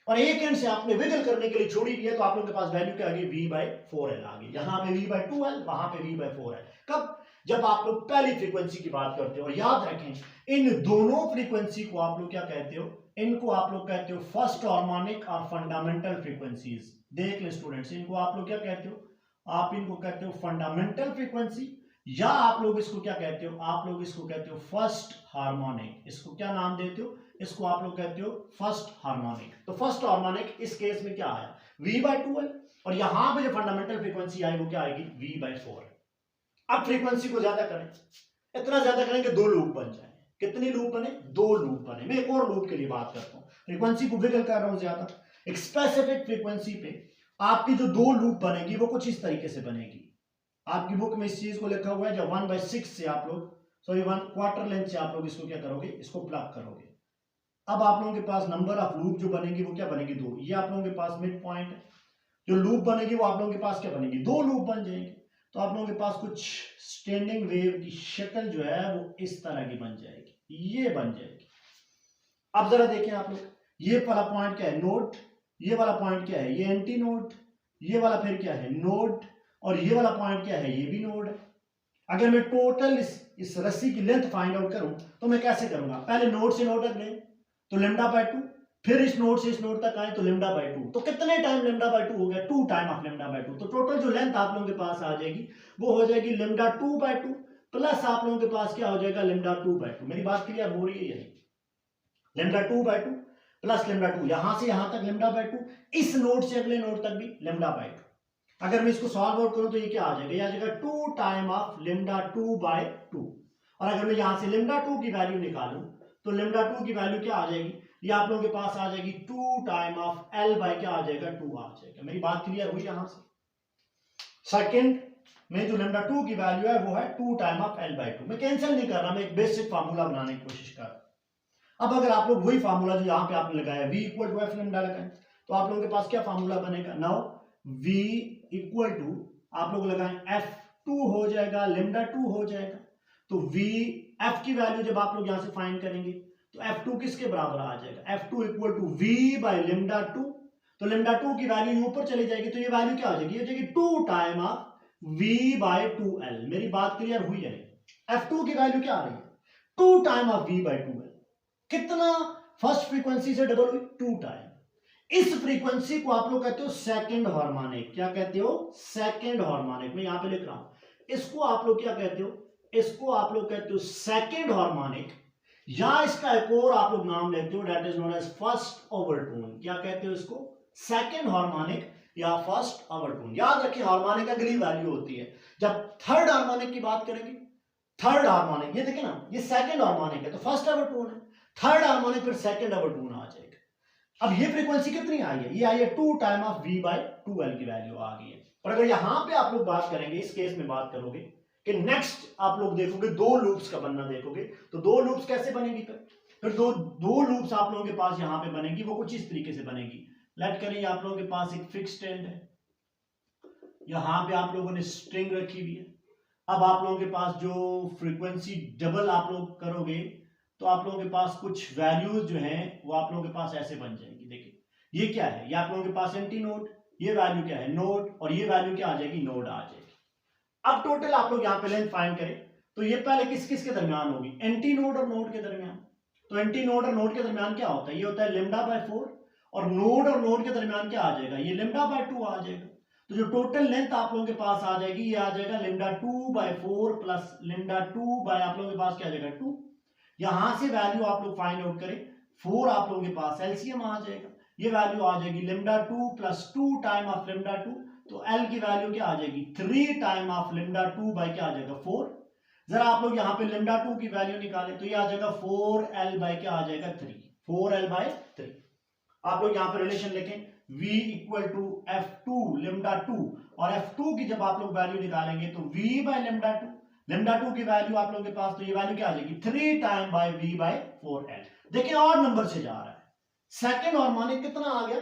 और एक एंड से आपने विगल करने के लिए छोड़ी दी है तो आप लोगों के पास वैल्यू क्या आ गई, V बाय 4L आ गई। यहां पे V बाय 2L, वहां पे V बाय 4L। कब, जब आप लोग पहली फ्रीक्वेंसी की बात करते हो। और याद रखें इन दोनों फ्रीक्वेंसी को आप लोग क्या कहते हो, इनको आप लोग कहते हो फर्स्ट हार्मोनिक और फंडामेंटल फ्रीक्वेंसीज। देख ले स्टूडेंट्स, इनको आप लोग क्या कहते हो, आप इनको कहते हो फंडामेंटल फ्रीक्वेंसी, या आप लोग इसको क्या कहते हो, आप लोग इसको कहते हो फर्स्ट हार्मोनिक। इसको क्या नाम देते हो, इसको आप लोग कहते हो फर्स्ट हार्मोनिक। तो फर्स्ट हार्मोनिक इस केस में क्या आया, V बाय 2L, और यहां पे जो फंडामेंटल फ्रीक्वेंसी आई वो क्या आएगी, V बाय 4। अब फ्रीक्वेंसी को ज्यादा करें, इतना ज्यादा करें कि 2 लूप बन जाए। कितनी लूप बने, 2 लूप बने। मैं एक और लूप के लिए बात करता हूं, फ्रीक्वेंसी को विगल कर रहा हूं ज्यादा, एक स्पेसिफिक फ्रीक्वेंसी पे आपकी जो दो लूप बनेगी वो कुछ इस तरीके से बनेगी। आपकी बुक में इस चीज को लिखा हुआ है, जब 1/6 से आप लोग, सॉरी 1/4 लेंथ से आप लोग इसको क्या करोगे, इसको प्लग करोगे। अब आप लोगों के पास नंबर ऑफ लूप जो बनेगी वो क्या बनेगी, 2। ये आप लोगों के पास मिड पॉइंट है। जो लूप बनेगी वो आप लोगों के पास क्या बनेगी, 2 लूप बन जाएंगे। तो आप लोगों के पास कुछ स्टैंडिंग वेव की शक्ल जो है वो इस तरह की बन जाएगी, ये बन जाएगी। अब जरा देखें आप लोग, ये वाला पॉइंट क्या है, नोड। ये वाला पॉइंट क्या है, ये एंटी नोड। ये वाला फिर क्या है, नोड। और ये वाला पॉइंट क्या है, ये भी नोड है। अगर मैं टोटल इस रस्सी की लेंथ फाइंड आउट करूं तो मैं कैसे करूंगा, पहले नोड से नोड तक लें तो λ/2, फिर इस नोड से इस नोड तक आए तो λ/2। तो कितने टाइम λ/2 हो गया, 2 टाइम ऑफ λ/2। तो टोटल जो लेंथ आप लोगों के पास आ जाएगी वो हो जाएगी λ2/2 प्लस आप लोगों के पास क्या हो जाएगा, λ2/2। मेरी बात क्लियर हो रही है, यही λ2/2 प्लस λ2, यहां से यहां तक λ/2, इस नोड से अगले नोड तक भी λ/2। अगर मैं इसको सॉल्व आउट करूं तो ये क्या आ जाएगा, ये आ जाएगा 2 टाइम ऑफ λ2/2। और अगर मैं यहां से λ2 की वैल्यू निकालूं तो λ2 की वैल्यू क्या आ जाएगी, ये आप लोगों के पास आ जाएगी 2 टाइम ऑफ l/ क्या आ जाएगा, 2 आ जाएगा। मेरी बात क्लियर हुई यहां से। सेकंड में जो λ2 की वैल्यू है वो है 2 टाइम ऑफ l/2। मैं कैंसिल नहीं कर रहा, मैं एक बेसिक फार्मूला बनाने की कोशिश कर रहा हूं। अब अगर आप लोग वही फार्मूला जो यहां पे आपने लगाया v equal to f lambda लगाएं तो आप लोगों के पास क्या फार्मूला बनेगा, नाउ v इक्वल टू आप लोग लगाएं f2 हो जाएगा, λ2 हो जाएगा। तो v f की वैल्यू जब आप लोग यहां से फाइंड करेंगे तो f2 किसके बराबर आ जाएगा, f2 इक्वल टू v/λ2। तो λ2 की वैल्यू ऊपर चली जाएगी तो ये वैल्यू क्या हो जाएगी, हो जाएगी 2 टाइम ऑफ v/2l। मेरी बात क्लियर हुई है, f2 की वैल्यू क्या आ रही है, 2 टाइम ऑफ v/2l। कितना, फर्स्ट फ्रीक्वेंसी से डबल हुई, 2 टाइम। इस फ्रीक्वेंसी को आप लोग कहते हो सेकंड हार्मोनिक। क्या कहते हो, सेकंड हार्मोनिक। मैं यहां पे लिख रहा हूं, इसको आप लोग क्या कहते हो, इसको आप लोग कहते हो सेकंड हार्मोनिक, या इसका एक और आप लोग नाम लेते हो, that is known as first overtone. क्या कहते हो इसको, सेकंड हार्मोनिक या फर्स्ट ओवरटोन। याद रखिए हार्मोनिक अगली वैल्यू होती है जब थर्ड हार्मोनिक की बात करेंगे। थर्ड हार्मोनिक, ये देखिए ना, ये सेकंड हार्मोनिक है तो फर्स्ट ओवरटोन है, थर्ड हार्मोनिक फिर सेकंड ओवरटोन आ जाएगा। अब ये फ्रीक्वेंसी कितनी आई है, ये आई है 2 टाइम ऑफ v/2l की वैल्यू आ गई है। और अगर यहां पे आप लोग बात करेंगे, इस केस में बात करोगे कि नेक्स्ट आप लोग देखोगे दो लूप्स का बनना देखोगे, तो दो लूप्स कैसे बनेगी, फिर दो लूप्स आप लोगों के पास यहां पे बनेगी, वो कुछ इस तरीके से बनेगी। लेट करिए आप लोगों के पास एक फिक्स्ड एंड है, यहां पे आप लोगों ने स्ट्रिंग रखी हुई है। अब आप लोगों के पास जो फ्रीक्वेंसी डबल आप लोग करोगे तो आप लोगों के पास कुछ वैल्यूज जो हैं वो आप लोगों के पास ऐसे बन जाएंगी। देखिए ये क्या है, ये आप लोगों के पास एंटी नोड, ये वैल्यू क्या है नोड, और ये वैल्यू क्या आ जाएगी, नोड आ जाएगी। अब टोटल आप लोग यहाँ पे लेंथ फाइंड करें तो ये पहले किस किस के दरमियान होगी, एंटी नोड और नोड के दरमियान। तो एंटी नोड और नोड के दरमियान क्या होता है, ये होता है λ/4, और नोड के दरमियान क्या आ जाएगा, ये λ/2 आ जाएगा। तो जो टोटल लेंथ आप लोगों के पास आ जाएगी, ये आ जाएगा λ2/4 प्लस λ2 आप लोगों के पास क्या आ जाएगा, 2। यहां से वैल्यू आप लोग फाइंड आउट करें, 4 आप लोगों के पास एलसीएम आ जाएगा, ये वैल्यू आ जाएगी λ2 प्लस 2 टाइम ऑफ λ2। तो L की वैल्यू क्या आ जाएगी, 3 टाइम ऑफ λ2 बाय क्या आ जाएगा, 4। जरा आप लोग यहाँ पे λ2 की वैल्यू निकालें तो ये आ जाएगा 4L बाय क्या आ जाएगा, 3। 4L/3। आप लोग यहाँ पे रिलेशन लिखें, V इक्वल टू F2 λ2, और F2 की जब आप लोग वैल्यू निकालेंगे तो V/λ2। λ2 की वैल्यू आप लोगों के पास, तो ये वैल्यू क्या आ जाएगी, 3 टाइम बाय V/4L। देखिए और नंबर से जा रहा है, सेकंड हार्मोनिक कितना आ गया,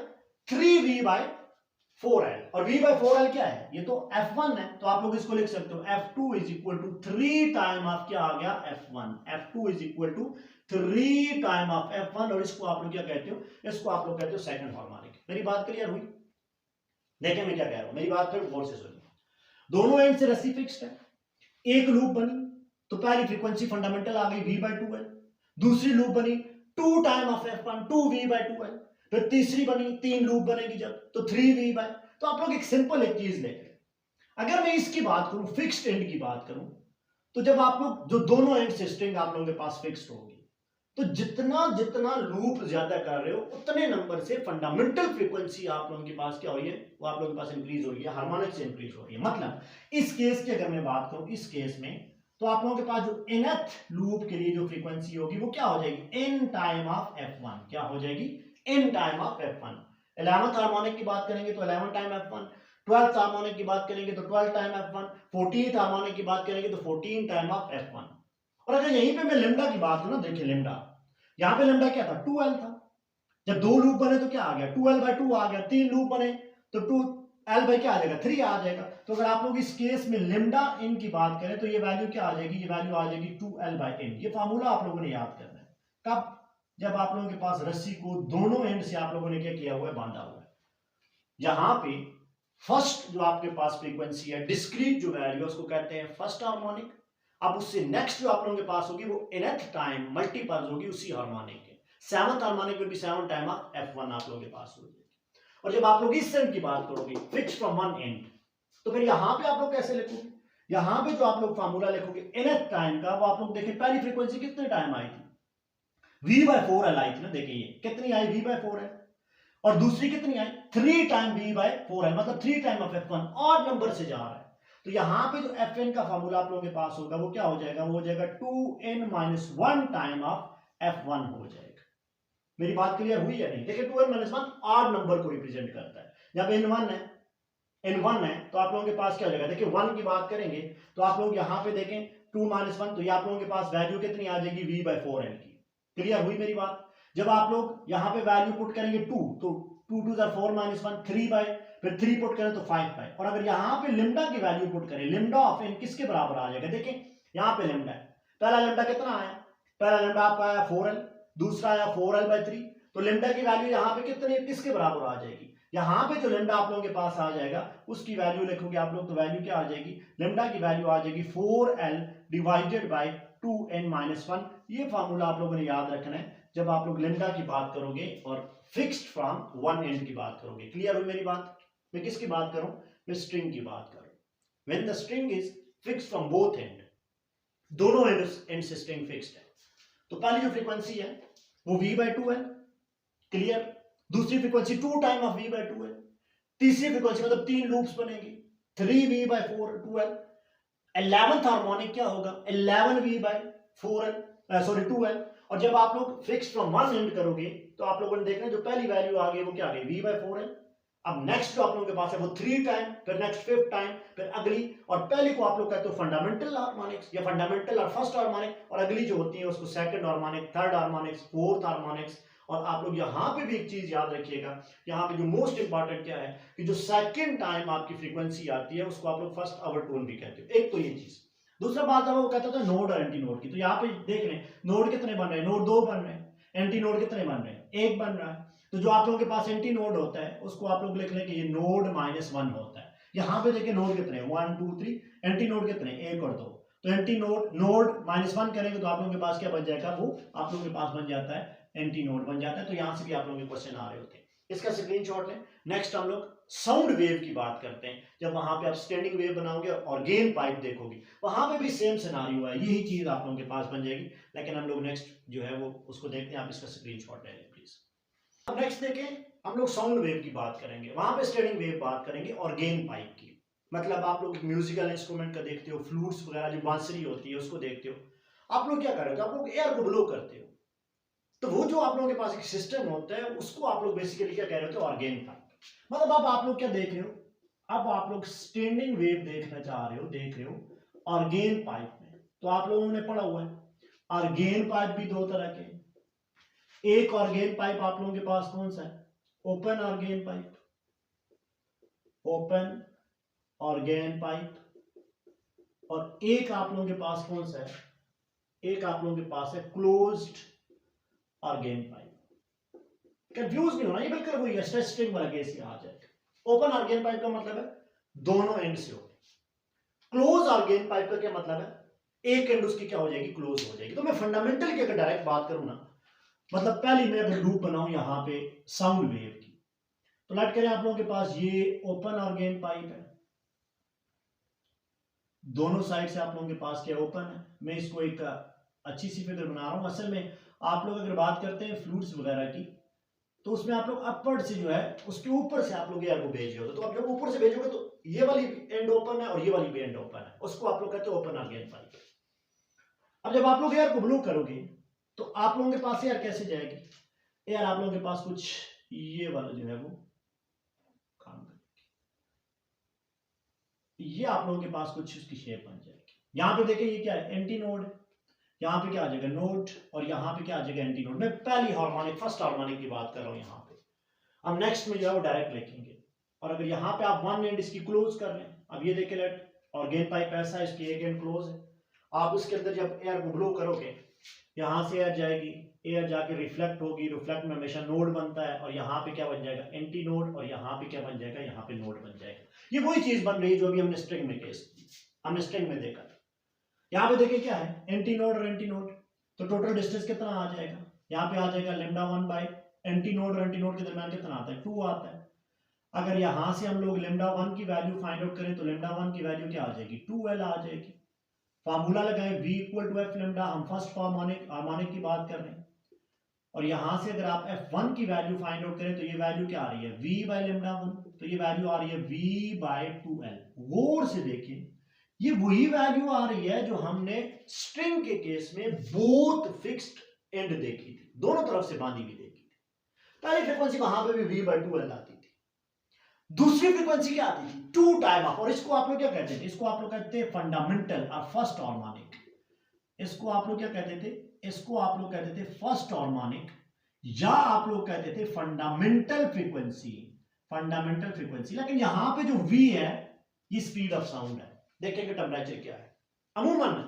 3V/4L, और V/4L क्या है, ये तो F1 है। तो आप लोग इसको लिख सकते हो F2 is equal to 3 time of क्या आ गया, F1। F2 is equal to 3 time of F1, और इसको आप लोग क्या कहते हो, इसको आप लोग कहते हो सेकंड हार्मोनिक। मेरी बात क्लियर हुई, देखिए मैं क्या कह रहा हूं, मेरी बात फिर गौर से सुनिए। दोनों एंड से रस्सी फिक्स्ड है, एक लूप बनी तो पहली फ्रीक्वेंसी फंडामेंटल आ गई v/2l, दूसरी लूप बनी 2 टाइम ऑफ F1 2v/2l, फिर तीसरी बनी, 3 लूप बनेगी जब तो 3v/। तो आप लोग एक सिंपल एक चीज लेंगे, अगर मैं इसकी बात करूं, फिक्स्ड एंड की बात करूं, तो जब आप लोग जो दोनों एंड से स्ट्रिंग आप लोगों के पास फिक्स्ड होगी, तो जितना जितना लूप ज्यादा कर रहे हो उतने नंबर से फंडामेंटल फ्रीक्वेंसी आप लोगों के पास क्या हो रही है, वो आप लोगों के पास इंक्रीज हो रही है, हार्मोनिक से इंक्रीज हो रही है। मतलब इस केस की अगर मैं बात करूं, इस केस में तो आप लोगों के पास जो nth लूप के लिए जो फ्रीक्वेंसी होगी वो क्या हो जाएगी, n टाइम ऑफ F1। क्या हो जाएगी, n time of F1। 11th harmonic की बात करेंगे तो 11 टाइम f1, 12th हार्मोनिक की बात करेंगे तो 12 टाइम f1, 14th हार्मोनिक की बात करेंगे तो 14 टाइम ऑफ f1। और अगर यहीं पे मैं लेमडा की बात करूं ना, देखिए लेमडा, यहां पे लेमडा क्या था, 2l था। जब 2 लूप बने तो क्या आ गया, 2l/2 आ गया। 3 लूप बने तो 2l बाई क्या आ जाएगा, 3 आ जाएगा। तो अगर आप लोग इस केस में लेमडा इन की बात करें तो ये वैल्यू क्या आ जाएगी, ये वैल्यू आ जाएगी 2l/n। ये फार्मूला आप लोगों ने याद करना है। कब, जब आप लोगों के पास रस्सी को दोनों एंड से आप लोगों ने क्या किया हुआ है, बांधा हुआ है। यहां पे फर्स्ट जो आपके पास फ्रीक्वेंसी है, डिस्क्रीट जो वैल्यू है, उसको कहते हैं फर्स्ट हार्मोनिक। अब उससे नेक्स्ट जो आप लोगों के पास होगी वो nth टाइम मल्टीपल्स होगी उसी हार्मोनिक के। 7th हार्मोनिक में भी 7 टाइम ऑफ f1 आप लोगों के पास हो जाएगी। और जब आप लोग इस एंड की बात करोगे, फिक्स फ्रॉम वन एंड, तो फिर यहां पे आप लोग कैसे लिखोगे, यहां पे जो आप लोग फार्मूला लिखोगे nth टाइम का, वो आप लोग देखें पहली फ्रीक्वेंसी कितने टाइम आई थी, v/4l आई थी ना। देखिए ये कितनी आई, v/4l। और दूसरी कितनी आई, 3 टाइम v/4l, मतलब 3 टाइम ऑफ f1, और नंबर से जा रहा है। तो यहां पे जो fn का फार्मूला आप लोगों के पास होगा वो क्या हो जाएगा, वो हो जाएगा 2n-1 टाइम ऑफ f1 हो जाएगा। मेरी बात क्लियर हुई या नहीं? देखिए 2n-1 ऑड नंबर को रिप्रेजेंट करता है। जब n1 है तो आप लोगों के पास क्या हो जाएगा, देखिए 1 की बात करेंगे तो आप लोग यहां पे देखें 2-1, तो ये आप लोगों के पास वैल्यू कितनी आ जाएगी, v/4l की। क्लियर हुई मेरी बात? जब आप लोग यहां पे वैल्यू पुट करेंगे 2, तो 2 2 4-1, 3 बाय, फिर 3 पुट करें तो 5 बाय। और अगर यहां पे लिम्डा की वैल्यू पुट करें, लिम्डा ऑफ n किसके बराबर आ जाएगा, देखिए यहां पे लिम्डा है, पहला लिम्डा कितना आया, पहला लिम्डा आपका आया 4l, दूसरा आया 4l/3। तो लिम्डा की वैल्यू यहां पे कितने, किसके बराबर आ जाएगी, यहां पे जो लिम्डा आप लोगों के पास आ जाएगा उसकी वैल्यू लिखोगे आप लोग, तो वैल्यू क्या आ जाएगी, लिम्डा की वैल्यू आ जाएगी 4l डिवाइडेड बाय 2n-1। ये फार्मूला आप लोगों ने याद रखना है जब आप लोग लिम्डा की बात करोगे और फिक्स्ड फ्रॉम वन एंड की बात करोगे। क्लियर हुई मेरी बात? मैं किसकी बात करूं, मैं स्ट्रिंग की बात करूं। When the string is fixed from both and, दोनों एंड से स्ट्रिंग फिक्स्ड है। तो पहली जो फ्रीक्वेंसी है वो v/2 है, क्लियर। दूसरी फ्रीक्वेंसी 2 टाइम ऑफ v/2 है। तीसरी फ्रीक्वेंसी मतलब 3 लूप्स बनेगी, 3v/4 2l। 11th हार्मोनिक क्या होगा, 11v/4l, सॉरी 2l। और जब आप लोग फिक्स फ्रॉम वन एंड करोगे तो आप लोगों ने देखना जो पहली वैल्यू आ गई वो क्या आ गई, v/4l। अब नेक्स्ट जो आप लोगों के पास है वो 3 टाइम, फिर नेक्स्ट 5th टाइम, फिर अगली। और पहली को आप लोग कहते हो फंडामेंटल हार्मोनिक्स या फंडामेंटल और फर्स्ट हार्मोनिक, और अगली जो होती है उसको second harmonic, third harmonics, fourth harmonics. और आप लोग यहां पे भी एक चीज याद रखिएगा, यहां पे जो मोस्ट इंपॉर्टेंट क्या है कि जो सेकंड टाइम आपकी फ्रीक्वेंसी आती है उसको आप लोग फर्स्ट ओवरटोन भी कहते हो। एक तो ये चीज। दूसरा बात है वो कहता था नोड और एंटी नोड की। तो यहाँ पे देख रहे हैं नोड कितने बन रहे हैं, नोड 2 बन रहे हैं, एंटी नोड कितने बन रहे हैं, 1 बन रहा है। तो जो आप लोगों के पास एंटी नोड होता है उसको आप लोग लिख लें कि ये नोड -1 होता है। यहाँ पे देखिए नोड कितने हैं, 1 2 3, एंटी नोड कितने हैं, 1 और 2। तो एंटी नोड -1 करेंगे तो आप लोगों के पास क्या बन जाएगा, वो आप लोगों के पास बन जाता है एंटी नोड बन जाता है। तो यहां से भी आप लोगों के क्वेश्चन आ रहे होते हैं, इसका स्क्रीनशॉट लें। नेक्स्ट हम लोग साउंड वेव की बात करते हैं। जब वहां पे आप स्टैंडिंग वेव बनाओगे और गेन पाइप देखोगे, वहां पे भी सेम सिनारियो है, यही चीज आप लोगों के पास बन जाएगी। लेकिन हम लोग नेक्स्ट जो है वो उसको देखते हैं, आप इसका स्क्रीनशॉट ले लें प्लीज। अब नेक्स्ट देखें, हम लोग साउंड वेव की बात करेंगे, वहां पे स्टैंडिंग वेव बात करेंगे और गेन पाइप की। मतलब आप लोग म्यूजिकल इंस्ट्रूमेंट का देखते हो, फ्लूट्स वगैरह जो बांसुरी होती है उसको देखते हो, आप लोग क्या कर रहे हो, आप लोग एयर को ब्लो करते हो। तो वो जो आप लोगों के पास एक सिस्टम होता है उसको आप लोग बेसिकली क्या कह रहे होते हो, ऑर्गेन पाइप। मतलब अब आप लोग क्या देख रहे हो, अब आप लोग स्टैंडिंग वेव देखना चाह रहे हो, देख रहे हो ऑर्गेन पाइप में। तो आप लोगों ने पढ़ा हुआ है ऑर्गेन पाइप भी दो तरह के। एक ऑर्गेन पाइप आप लोगों के पास कौन सा है, open organ pipe, open organ pipe. और एक आप लोगों के पास कौन सा है, एक आप लोगों के पास है क्लोज्ड ऑर्गेन पाइप। कंफ्यूज नहीं होना, ये बिल्कुल वही है, स्ट्रेस स्ट्रिंग वाला केस आ जाएगा। ओपन ऑर्गेन पाइप का मतलब है दोनों एंड से हो, क्लोज ऑर्गेन पाइप का क्या मतलब है, एक एंड उसकी क्या हो जाएगी, क्लोज हो जाएगी। तो मैं फंडामेंटल की अगर डायरेक्ट बात करूं ना, मतलब पहली मैं अगर लूप बनाऊं यहां पे साउंड वेव की, तो लेट करें आप लोगों के पास ये ओपन ऑर्गेन पाइप है, दोनों साइड से आप लोगों के पास क्या ओपन है। मैं इसको एक अच्छी सी फिगर बना रहा हूं। असल में आप लोग अगर बात करते हैं फ्लूट्स वगैरह की, तो उसमें आप लोग अपवर्ड से जो है उसके ऊपर से आप लोग एयर को भेज रहे हो। तो आप जब ऊपर से भेजोगे तो ये वाली एंड ओपन है और ये वाली भी एंड ओपन है, उसको आप लोग कहते हो ओपन ऑर्गेन पाइप। अब जब आप लोग एयर को ब्लो करोगे तो आप लोगों के पास एयर कैसे जाएगी, एयर आप लोगों के पास कुछ ये वाला जो है वो काम करेगी, ये आप लोगों के पास कुछ उसकी शेप बन जाएगी। यहां पे देखिए ये क्या है, एंटी नोड, यहाँ पे क्या आ जाएगा नोड, और यहाँ पे क्या आ जाएगा एंटी नोड। मैं पहली हार्मोनिक फर्स्ट हार्मोनिक की बात कर रहा हूँ यहाँ पे। हम नेक्स्ट में जो है वो डायरेक्ट लिखेंगे। और अगर यहाँ पे आप वन एंड इसकी क्लोज कर लें, अब ये देखिए लेट और गेन पाइप ऐसा है, इसकी एक एंड क्लोज है। आप उसके अंदर जब एयर को ब्लो करोगे, यहाँ से एयर जाएगी, एयर जाके रिफ्लेक्ट होगी, रिफ्लेक्ट में हमेशा नोड बनता है, और यहाँ पे क्या बन जाएगा एंटी नोड, और यहाँ पे क्या बन जाएगा, यहाँ पे नोड बन जाएगा। ये वही चीज बन रही है जो अभी हमने स्ट्रिंग में केस की, हमने स्ट्रिंग में देखा। यहाँ पे देखिए क्या है, एंटी नोड और एंटी नोड, तो टोटल डिस्टेंस कितना आ जाएगा, यहाँ पे आ जाएगा लेमडा 1 बाई एंटी नोड और एंटी नोड के दरमियान कितना आता है, 2 आता है। अगर यहां से हम लोग लेमडा 1 की वैल्यू फाइंड आउट करें तो लेमडा 1 की वैल्यू क्या आ जाएगी, 2l आ जाएगी। फार्मूला लगाएं v equal to F lambda, हम फर्स्ट हार्मोनिक की बात कर रहे हैं। और यहां से अगर आप f1 की वैल्यू फाइंड आउट करें तो ये वैल्यू क्या आ रही है, v बाई लेमडा 1, तो ये वैल्यू आ रही है v बाई 2l। गौर से देखिए, ये वही वैल्यू आ रही है जो हमने स्ट्रिंग के केस में बोथ फिक्स्ड एंड देखी थी, दोनों तरफ से बांधी हुई देखी थी। पहली फ्रीक्वेंसी वहां पे भी v बाई 2l आती थी, दूसरी फ्रीक्वेंसी क्या आती थी, 2 टाइम ऑफ, और इसको आप लोग क्या कहते थे, इसको आप लोग कहते थे फंडामेंटल और फर्स्ट हार्मोनिक। इसको आप लोग क्या कहते थे, इसको आप लोग कहते थे फर्स्ट हार्मोनिक, या आप लोग कहते थे फंडामेंटल फ्रीक्वेंसी, फंडामेंटल फ्रीक्वेंसी। लेकिन यहां पे जो v है ये स्पीड ऑफ साउंड है। देखेंगे टेम्परेचर क्या है, अमूमन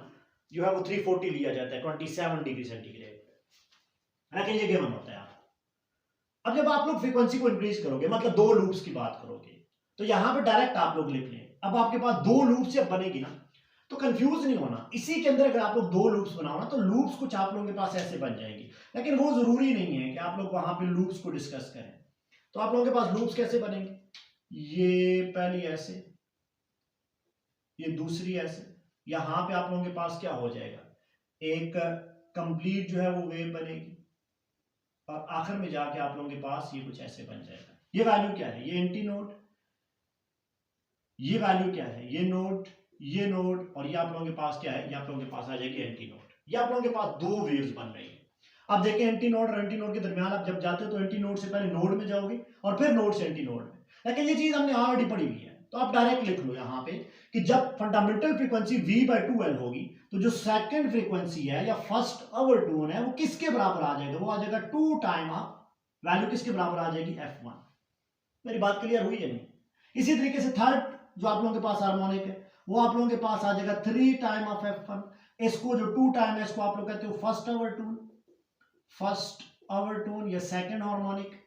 जो है वो 340 लिया जाता है, 27 डिग्री सेंटीग्रेड, लेकिन ये गिवन होता है। अब जब आप लोग फ्रीक्वेंसी को इंक्रीज करोगे, मतलब 2 लूप्स की बात करोगे, तो यहां पे डायरेक्ट आप लोग लिख लें। अब आपके पास 2 लूप्स जब बनेगी ना, तो कंफ्यूज नहीं होना। इसी के अंदर अगर आप लोग 2 लूप्स बनाओ ना, तो लूप्स कुछ आप लोगों के पास ऐसे बन जाएंगी, लेकिन वो जरूरी नहीं है कि आप लोग वहां पे लूप्स को डिस्कस करें। तो आप लोगों के पास लूप्स कैसे बनेंगे, ये पहली ऐसे, ये दूसरी ऐसे, यहां पे आप लोगों के पास क्या हो जाएगा, एक कंप्लीट जो है वो वेव बनेगी, और आखिर में जाके आप लोगों के पास ये कुछ ऐसे बन जाएगा। ये वैल्यू क्या है, ये एंटी नोड, ये वैल्यू क्या है, ये नोड, ये नोड, और ये आप लोगों के पास क्या है, ये आप लोगों के पास आ जाएगी एंटी नोड। ये आप लोगों के पास 2 वेव्स बन रही है। अब देखिए एंटी नोड और एंटी नोड के दरमियान आप जब जाते हो तो एंटी नोड से पहले नोड में जाओगे और फिर नोड से एंटी नोड में, लेकिन ये चीज हमने ऑलरेडी पढ़ी हुई है। तो आप डायरेक्ट लिख लो यहाँ पे कि जब fundamental frequency v by 2l होगी, तो जो सेकंड फ्रीक्वेंसी है या फर्स्ट ओवरटोन है वो किसके बराबर आ जाएगा, वो आ जाएगा 2 टाइम ऑफ वैल्यू किसके बराबर आ जाएगी, f1। मेरी बात क्लियर हुई है नहीं। इसी तरीके से थर्ड जो आप लोगों के पास हार्मोनिक है, वो आप लोगों के पास आ जाएगा 3 टाइम ऑफ f1। इसको जो 2 टाइम है इसको आप लोग कहते हो फर्स्ट ओवरटोन, फर्स्ट ओवरटोन या सेकंड हार्मोनिक।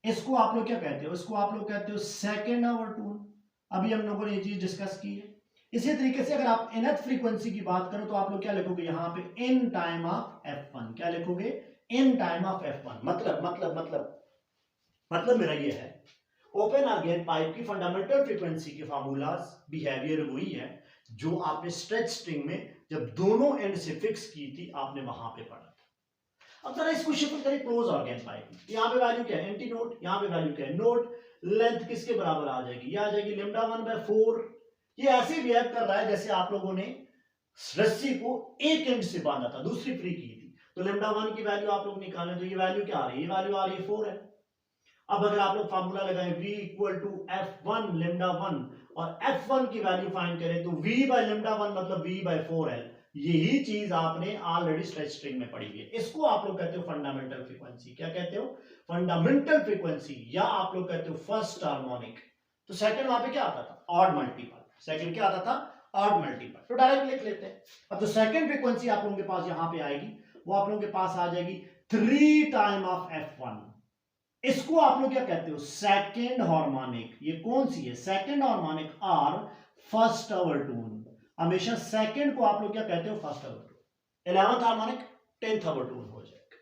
इसको आप लोग क्या कहते हो, इसको आप लोग कहते हो सेकंड ओवरटोन। अभी हम लोगों ने ये चीज डिस्कस की है। इसी तरीके से अगर आप nth फ्रीक्वेंसी की बात करो तो आप लोग क्या लिखोगे यहाँ पे, n टाइम ऑफ f1। क्या लिखोगे, n टाइम ऑफ f1। मतलब मेरा ये है, ओपन आर्गेन पाइप की फंडामेंटल फ्रीक्वेंसी के फार्मूलाज बिहेवियर वही है जो आपने स्ट्रेच स्ट्रिंग में जब दोनों एंड से फिक्स की थी आपने वहां पे पढ़ा था। अब जरा इसको शिफ्ट करें क्लोज आर्गेन पाइप, यहाँ पे वैल्यू क्या है, एंटी नोड, यहाँ पे वैल्यू क्या है, नोड। लेंथ किसके बराबर आ जाएगी, ये आ जाएगी लेमडा 1/4। ये ऐसे बिहेव कर रहा है जैसे आप लोगों ने रस्सी को एक एंड से बांधा था, दूसरी फ्री की थी। तो लेमडा 1 की वैल्यू आप लोग निकालें तो ये वैल्यू क्या आ रही है, ये वैल्यू आ रही है 4 है। अब अगर आप लोग फार्मूला लगाएं v equal to f1 lambda 1 और f1 की वैल्यू फाइंड करें तो v बाय लेमडा 1 मतलब v बाय 4l। यही चीज आपने ऑलरेडी स्ट्रेच स्ट्रिंग में पढ़ी हुई है। इसको आप लोग कहते हो फंडामेंटल फ्रीक्वेंसी। क्या कहते हो, फंडामेंटल फ्रीक्वेंसी, या आप लोग कहते हो फर्स्ट हार्मोनिक। तो सेकंड वहां पे क्या आता था, ऑड मल्टीपल। सेकंड क्या आता था, ऑड मल्टीपल। तो डायरेक्ट लिख लेते हैं। अब जो सेकंड फ्रीक्वेंसी आप लोगों के पास यहां पे आएगी वो आप लोगों के पास आ जाएगी 3 टाइम ऑफ f1। इसको आप लोग क्या कहते हो, सेकंड हार्मोनिक। ये कौन सी है, सेकंड हार्मोनिक और फर्स्ट ओवरटोन। हमेशा सेकंड को आप लोग क्या कहते हो, first overtone. 11th harmonic 10th overtone हो जाएगा।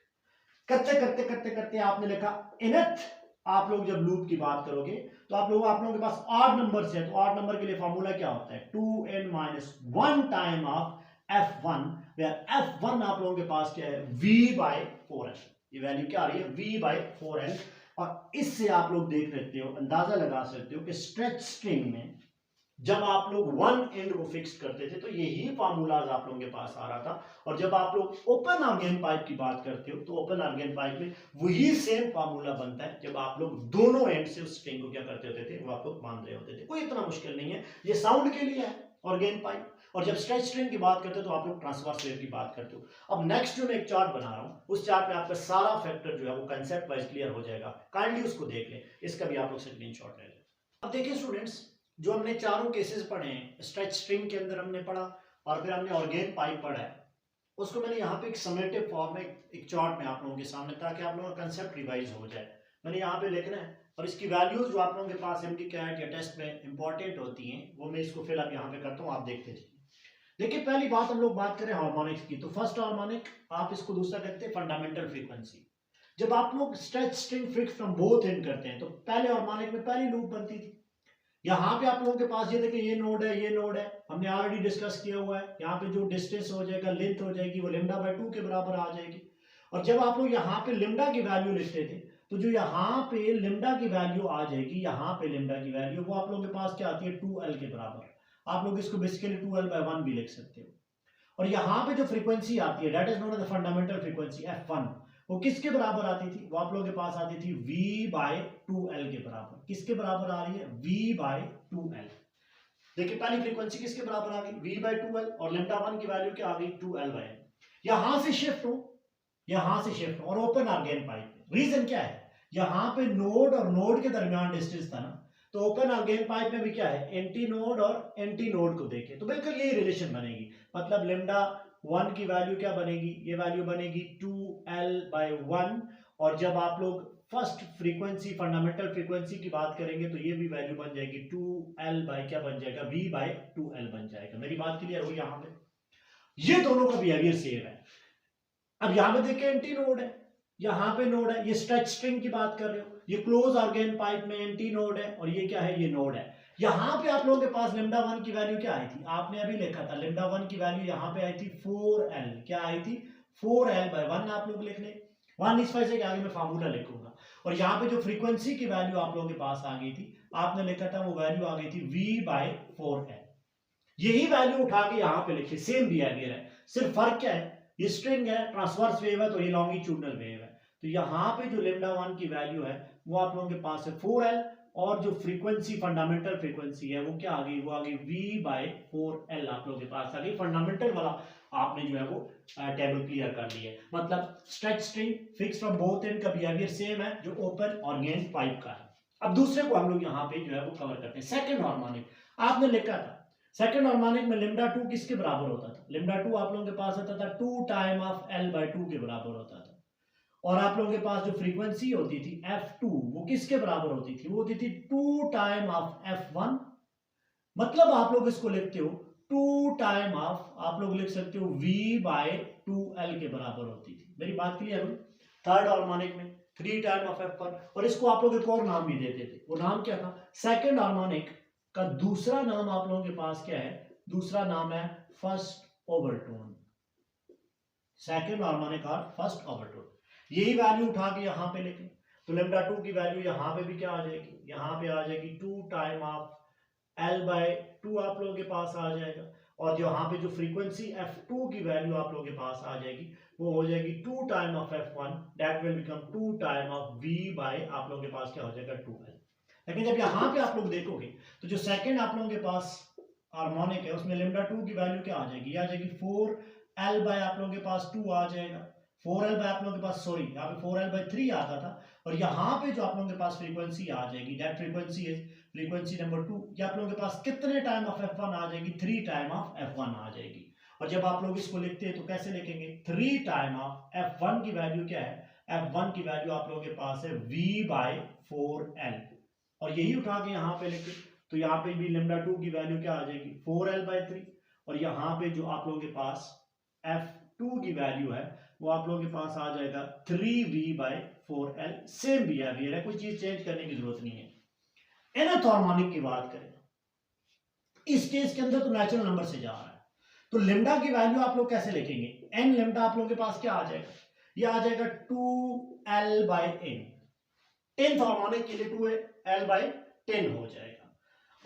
करते करते करते करते आपने लिखा nth। आप लोग जब लूप की बात करोगे तो आप लोगों के पास ऑड नंबर है, तो ऑड नंबर के लिए फॉर्मूला क्या होता है, 2n-1 time of f1, where f1 आप लोगों के पास क्या है, v/4l। ये वैल्यू क्या आ रही है, v/4l। और इससे आप लोग देख सकते हो, अंदाजा लगा सकते हो कि स्ट्रेच स्ट्रिंग में जब आप लोग वन एंड को फिक्स करते थे तो यही फार्मूलाज आप लोगों के पास आ रहा था, और जब आप लोग ओपन ऑर्गेन पाइप की बात करते हो तो ओपन ऑर्गेन पाइप में वही सेम फार्मूला बनता है जब आप लोग दोनों एंड से उस स्ट्रिंग को क्या करते होते थे, वो आप लोग बांध रहे होते थे। कोई इतना मुश्किल नहीं है, ये साउंड के लिए है ऑर्गेन पाइप। और जब स्ट्रेच स्ट्रिंग की बात करते हो तो आप लोग ट्रांसवर्स वेव की बात करते हो। अब नेक्स्ट जो मैं एक चार्ट बना रहा हूं, उस चार्ट में आपका सारा फैक्टर जो है वो कंसेप्ट वाइज क्लियर हो जाएगा। काइंडली उसको देख लें, इसका भी आप लोग स्क्रीनशॉट ले लें। अब देखिए स्टूडेंट्स, जो हमने चारों केसेस पढ़े हैं, स्ट्रेच स्ट्रिंग के अंदर हमने पढ़ा और फिर हमने ऑर्गेन पाइप पढ़ा है, उसको मैंने यहाँ पे एक समेटिव फॉर्म में एक चार्ट में आप लोगों के सामने, ताकि आप लोगों का कंसेप्ट रिवाइज हो जाए, मैंने यहाँ पे लिखना है। और इसकी वैल्यूज जो आप लोगों के पास एमडी कैट या टेस्ट में इंपॉर्टेंट होती हैं, वो मैं इसको फिल अप यहाँ पे करता हूँ, आप देखते जाइए। देखिए पहली बात हम लोग बात करें हार्मोनिक्स की, तो फर्स्ट हार्मोनिक, आप इसको दूसरा कहते हैं फंडामेंटल फ्रीक्वेंसी। जब आप लोग stretch string fix from both and करते हैं तो पहले हार्मोनिक में पहली लूप बनती थी। यहाँ पे आप लोगों के पास ये देखिए, ये नोड है, ये नोड है, हमने ऑलरेडी डिस्कस किया हुआ है। यहाँ पे जो डिस्टेंस हो जाएगा, लेंथ हो जाएगी, वो लिम्डा बाय 2 के बराबर आ जाएगी। और जब आप लोग यहाँ पे लिम्डा की वैल्यू लिखते थे तो जो यहाँ पे लिम्डा की वैल्यू आ जाएगी, यहाँ पे लिम्डा की वैल्यू वो आप लोगों के पास क्या आती है, 2L के बराबर। आप लोग इसको बेसिकली 2L/1 भी लिख सकते हो। और यहाँ पे जो फ्रीक्वेंसी आती है, that is known as the fundamental frequency F1, वो किसके बराबर आती थी, वो आप लोगों के पास आती थी V/2L के बराबर। किसके बराबर आ रही है, V/2L। देखिए पहली फ्रीक्वेंसी किसके बराबर आ गई, V/2L, और लेम्डा 1 की वैल्यू क्या आ गई, 2L/N। यहां से शिफ्ट हो, यहां से शिफ्ट हो, और ओपन ऑर्गेन पाइप। रीजन क्या है, यहां पे नोड और नोड के दरमियान डिस्टेंस था ना, तो ओपन ऑर्गेन पाइप में भी क्या है, एंटी नोड और एंटी नोड को देखें तो बिल्कुल यही रिलेशन बनेगी। मतलब लेम्डा 1 की वैल्यू क्या बनेगी, ये वैल्यू बनेगी 2L/1। और जब आप लोग फर्स्ट फ्रीक्वेंसी फंडामेंटल फ्रीक्वेंसी की बात करेंगे तो ये भी वैल्यू बन जाएगी 2L बाय क्या बन जाएगा, V/2L बन जाएगा। मेरी बात क्लियर हुई, यहाँ पे ये दोनों का बिहेवियर सेम है। अब यहां पे देखिए एंटी नोड है, यहां पे नोड है, ये स्ट्रेच स्ट्रिंग की बात कर रहे हो, ये क्लोज ऑर्गेन पाइप में एंटी नोड है, और ये क्या है, ये नोड है। यहां पे आप लोगों के पास लेम्डा 1 की वैल्यू क्या आई थी, आपने अभी लिखा था, लेम्डा 1 की वैल्यू यहां पे आई थी 4L। क्या आई थी, 4L/1 आप लोग लिख लें। 1 इस वजह से आगे मैं फार्मूला लिखूंगा। और यहाँ पे जो फ्रीक्वेंसी की वैल्यू आप लोगों के पास आ गई थी, आपने लिखा था, वो वैल्यू आ गई थी V/4L। यही वैल्यू उठा के यहाँ पे लिखिए, सेम बिहेवियर है, सिर्फ फर्क क्या है, ये स्ट्रिंग है, ट्रांसवर्स वेव है, तो ये लॉन्गिट्यूडनल वेव है। तो यहाँ पे जो लेम्डा 1 की वैल्यू है वो आप लोगों के पास है 4L, और जो फ्रीक्वेंसी फंडामेंटल फ्रीक्वेंसी है वो क्या आ गई, वो आ गई V/4L आप लोगों के पास आ गई। फंडामेंटल वाला आपने जो है वो टेबल क्लियर कर लिया है। मतलब stretch string fix from both and का बिहेवियर सेम है जो ओपन ऑर्गेन पाइप का है। अब दूसरे को हम लोग यहाँ पे जो है वो कवर करते हैं, सेकंड हार्मोनिक। आपने लिखा था सेकंड हार्मोनिक में लेम्डा 2 किसके बराबर होता था, लेम्डा 2 आप लोगों के पास आता था 2 टाइम ऑफ L/2 के बराबर होता था। और आप लोगों के पास जो फ्रीक्वेंसी होती थी F2, वो किसके बराबर होती थी, वो होती थी 2 टाइम ऑफ F1। मतलब आप लोग इसको लिखते हो 2 टाइम ऑफ, आप लोग लिख सकते हो V/2L के बराबर होती थी। मेरी बात क्लियर हुई। थर्ड हार्मोनिक में 3 टाइम ऑफ F1, और इसको आप लोग एक और नाम भी देते थे, वो नाम क्या था, सेकंड हार्मोनिक का दूसरा नाम आप लोगों के पास क्या है, दूसरा नाम है फर्स्ट ओवरटोन। सेकंड हार्मोनिक और फर्स्ट ओवरटोन, यही वैल्यू उठा के यहां पे लिखें तो लेम्डा 2 की वैल्यू यहां पे भी क्या आ जाएगी, यहां पे आ जाएगी 2 टाइम ऑफ L/2 आप लोगों के पास आ जाएगा। और यहाँ पे जो फ्रीक्वेंसी F2 की वैल्यू आप लोगों के पास आ जाएगी, वो हो जाएगी 2 time of F1, that will become 2 time of V by आप लोगों के पास क्या हो जाएगा 2L। लेकिन जब यहाँ पे आप लोग देखोगे तो जो सेकंड आप लोगों के पास हार्मोनिक है उसमें लेम्डा 2 की वैल्यू क्या आ जाएगी, आ जाएगी 4L बाय आप लोगों के पास 2 आ जाएगा। 4L बाय आप लोगों के पास, सॉरी यहाँ पे 4L/3 आता था, और यहाँ पे जो आप लोगों के पास फ्रीक्वेंसी आ जाएगी, that frequency is frequency number 2। ये आप लोगों के पास कितने टाइम ऑफ F1 आ जाएगी, 3 टाइम ऑफ F1 आ जाएगी। और जब आप लोग इसको लिखते हैं तो कैसे लिखेंगे, 3 टाइम ऑफ F1 की वैल्यू क्या है, F1 की वैल्यू आप लोगों के पास है V/4L, और यही उठा के यहाँ पे लिखे तो यहाँ पे भी लेम्डा 2 की वैल्यू क्या आ जाएगी 4L/3, और यहाँ पे जो आप लोगों के पास F2 की वैल्यू है वो आप लोगों के पास आ जाएगा 3V/4L। सेम बिहेवियर है, कोई चीज चेंज करने की जरूरत नहीं है। nth हार्मोनिक की बात करें, इस केस के अंदर तो नेचुरल नंबर से जा रहा है, तो लेम्डा की वैल्यू आप लोग कैसे लिखेंगे, n लेम्डा आप लोगों के पास क्या आ जाएगा, ये आ जाएगा 2L/n। 10th हार्मोनिक के लिए 2L/10 हो जाएगा।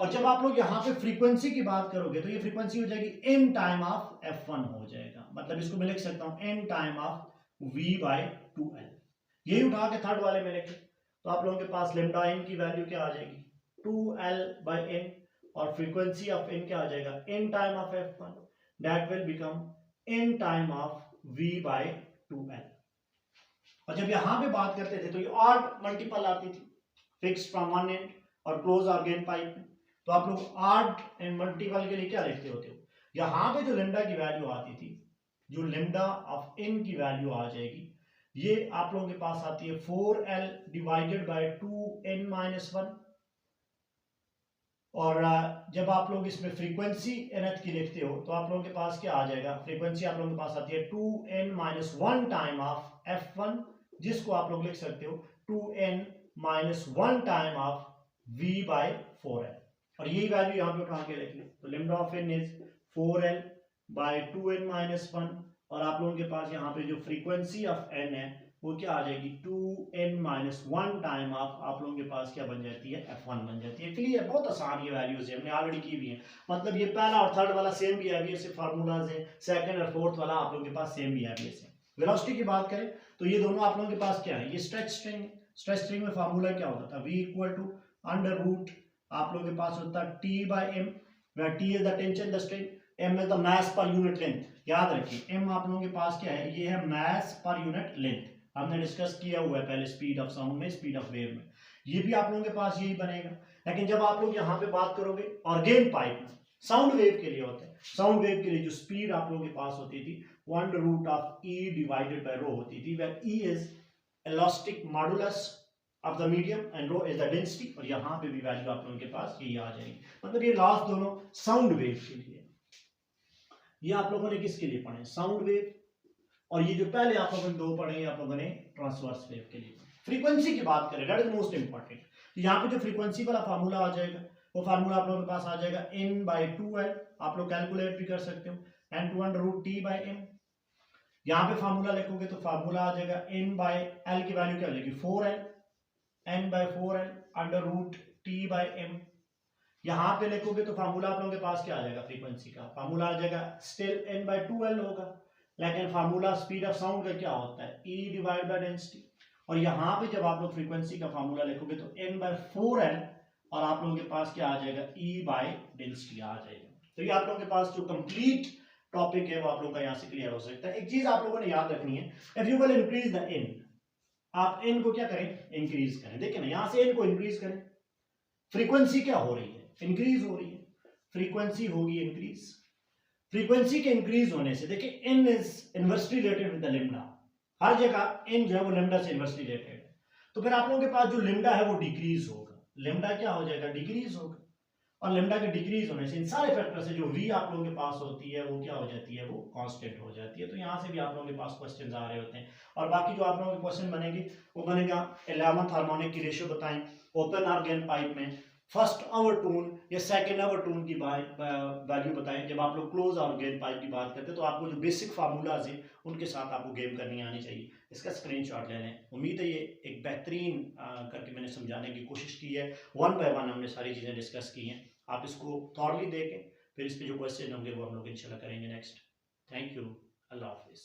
और जब आप लोग यहाँ पे फ्रीक्वेंसी की बात करोगे तो ये फ्रीक्वेंसी हो जाएगी n टाइम ऑफ f1 हो जाएगा, मतलब इसको मैं लिख सकता हूँ n टाइम ऑफ v/2l। यही उठा के थर्ड वाले में लिखे तो आप लोगों के पास लेमडा n की वैल्यू क्या आ जाएगी 2l/n, और फ्रीक्वेंसी ऑफ n क्या आ जाएगा n time of f1, that will become n time of v/2l। और जब यहां पे बात करते थे तो ये ऑड मल्टीपल आती थी फिक्स फ्रॉम वन एंड और क्लोज और गेन पाइप में, तो आप लोग ऑड एंड मल्टीपल के लिए क्या लिखते होते हो, यहां पे जो लेमडा की वैल्यू आती थी, जो लेमडा ऑफ n की वैल्यू आ जाएगी, ये आप लोगों के पास आती है 4l डिवाइडेड बाय 2n-1। और जब आप लोग इसमें फ्रीक्वेंसी nth की लिखते हो तो आप लोगों के पास क्या आ जाएगा, फ्रीक्वेंसी आप लोगों के पास आती है 2n-1 टाइम ऑफ f1, जिसको आप लोग लिख सकते हो 2n-1 टाइम ऑफ v/4l। और यही वैल्यू यहां पे उठा के लिख लो, तो lambda of n is 4l/2n-1, और आप लोगों के पास यहाँ पे जो फ्रीक्वेंसी ऑफ n है वो क्या आ जाएगी 2n-1 टाइम ऑफ आप लोगों के पास क्या बन जाती है f1 बन जाती है। क्लियर, बहुत आसान ये वैल्यूज है, हमने ऑलरेडी की हुई है, मतलब ये पहला और थर्ड वाला सेम बिहेवियर से फार्मूलाज है, सेकंड और फोर्थ वाला आप लोगों के पास सेम बिहेवियर से। वेलोसिटी की बात करें तो ये दोनों आप लोगों के पास क्या है, ये स्ट्रेच स्ट्रिंग, स्ट्रेच स्ट्रिंग में फार्मूला क्या होता था, v equal to under root आप लोगों के पास होता है t/m, where t is the tension the strain, m is the mass per unit length। याद रखिए m आप लोगों के पास क्या है, ये है mass per unit length, हमने डिस्कस किया हुआ है पहले स्पीड ऑफ साउंड में, स्पीड ऑफ वेव में, ये भी आप लोगों के पास यही बनेगा। लेकिन जब आप लोग यहाँ पे बात करोगे ऑर्गेन पाइप में, साउंड वेव के लिए होता है, साउंड वेव के लिए जो स्पीड आप लोगों के पास होती थी 1/√of e divided by rho होती थी, where e is elastic modulus of the medium and rho is the density, और यहाँ पे भी वैल्यू आप लोगों के पास यही आ जाएगी। मतलब ये लास्ट दोनों साउंड वेव के लिए, ये आप लोगों ने किसके लिए पढ़े, साउंड वेव, और ये जो पहले आप लोगों ने दो पढ़े आप लोगों ने ट्रांसवर्स वेव के लिए। फ्रीक्वेंसी की बात करें, दैट इज मोस्ट इंपॉर्टेंट, तो यहाँ पे जो फ्रीक्वेंसी वाला फार्मूला आ जाएगा वो फार्मूला आप लोगों के पास आ जाएगा n/2l, आप लोग कैलकुलेट भी कर सकते हो, n/2t/m। यहाँ पे फार्मूला लिखोगे तो फार्मूला आ जाएगा n/l की वैल्यू क्या हो जाएगी 4l, n/4l √t/m। यहाँ पे लिखोगे तो फार्मूला आप लोगों के पास क्या आ जाएगा, फ्रीक्वेंसी का फार्मूला आ जाएगा स्टिल n/2l होगा, लेकिन फार्मूला स्पीड ऑफ साउंड का क्या होता है e डिवाइड बाय डेंसिटी, और यहाँ पे जब आप लोग फ्रीक्वेंसी का फार्मूला लिखोगे तो n/4l, और आप लोगों के पास क्या आ जाएगा e बाय डेंसिटी आ जाएगा। तो ये आप लोगों के पास जो कंप्लीट टॉपिक है वो आप लोगों का यहाँ से क्लियर हो सकता है। एक चीज आप लोगों ने याद रखनी है, if you will increase the n, आप n को क्या करें, इंक्रीज करें, देखिए ना यहाँ से n को इंक्रीज करें, फ्रीक्वेंसी क्या हो रही है, इंक्रीज हो रही है, फ्रीक्वेंसी होगी इंक्रीज, फ्रीक्वेंसी के इंक्रीज होने से देखिए n is inversely related with the lambda, हर जगह n जो है वो लेमडा से इनवर्सली रिलेटेड है, तो फिर आप लोगों के पास जो लेमडा है वो डिक्रीज होगा, लेमडा क्या हो जाएगा, डिक्रीज होगा, और लेमडा के डिक्रीज होने से इन सारे फैक्टर से जो v आप लोगों के पास होती है वो क्या हो जाती है, वो कांस्टेंट हो जाती है। तो यहाँ से भी आप लोगों के पास क्वेश्चंस आ रहे होते हैं, और बाकी जो आप लोगों के क्वेश्चन बनेंगे वो बनेगा 11th हार्मोनिक की रेशियो बताएं, ओपन ऑर्गेन पाइप में फर्स्ट आवर टून या सेकेंड आवर टून की वैल्यू बताएं। जब आप लोग क्लोज ऑर्गेन पाइप की बात करते हैं तो आपको जो बेसिक फार्मूलाज हैं उनके साथ आपको गेम करनी आनी चाहिए, इसका स्क्रीनशॉट ले लें। उम्मीद है ये एक बेहतरीन करके मैंने समझाने की कोशिश की है, वन बाय वन हमने सारी चीज़ें डिस्कस की हैं, आप इसको थॉरली देखें, फिर इस पे जो क्वेश्चन होंगे वो हम लोग इंशाल्लाह करेंगे नेक्स्ट। थैंक यू, अल्लाह हाफिज़।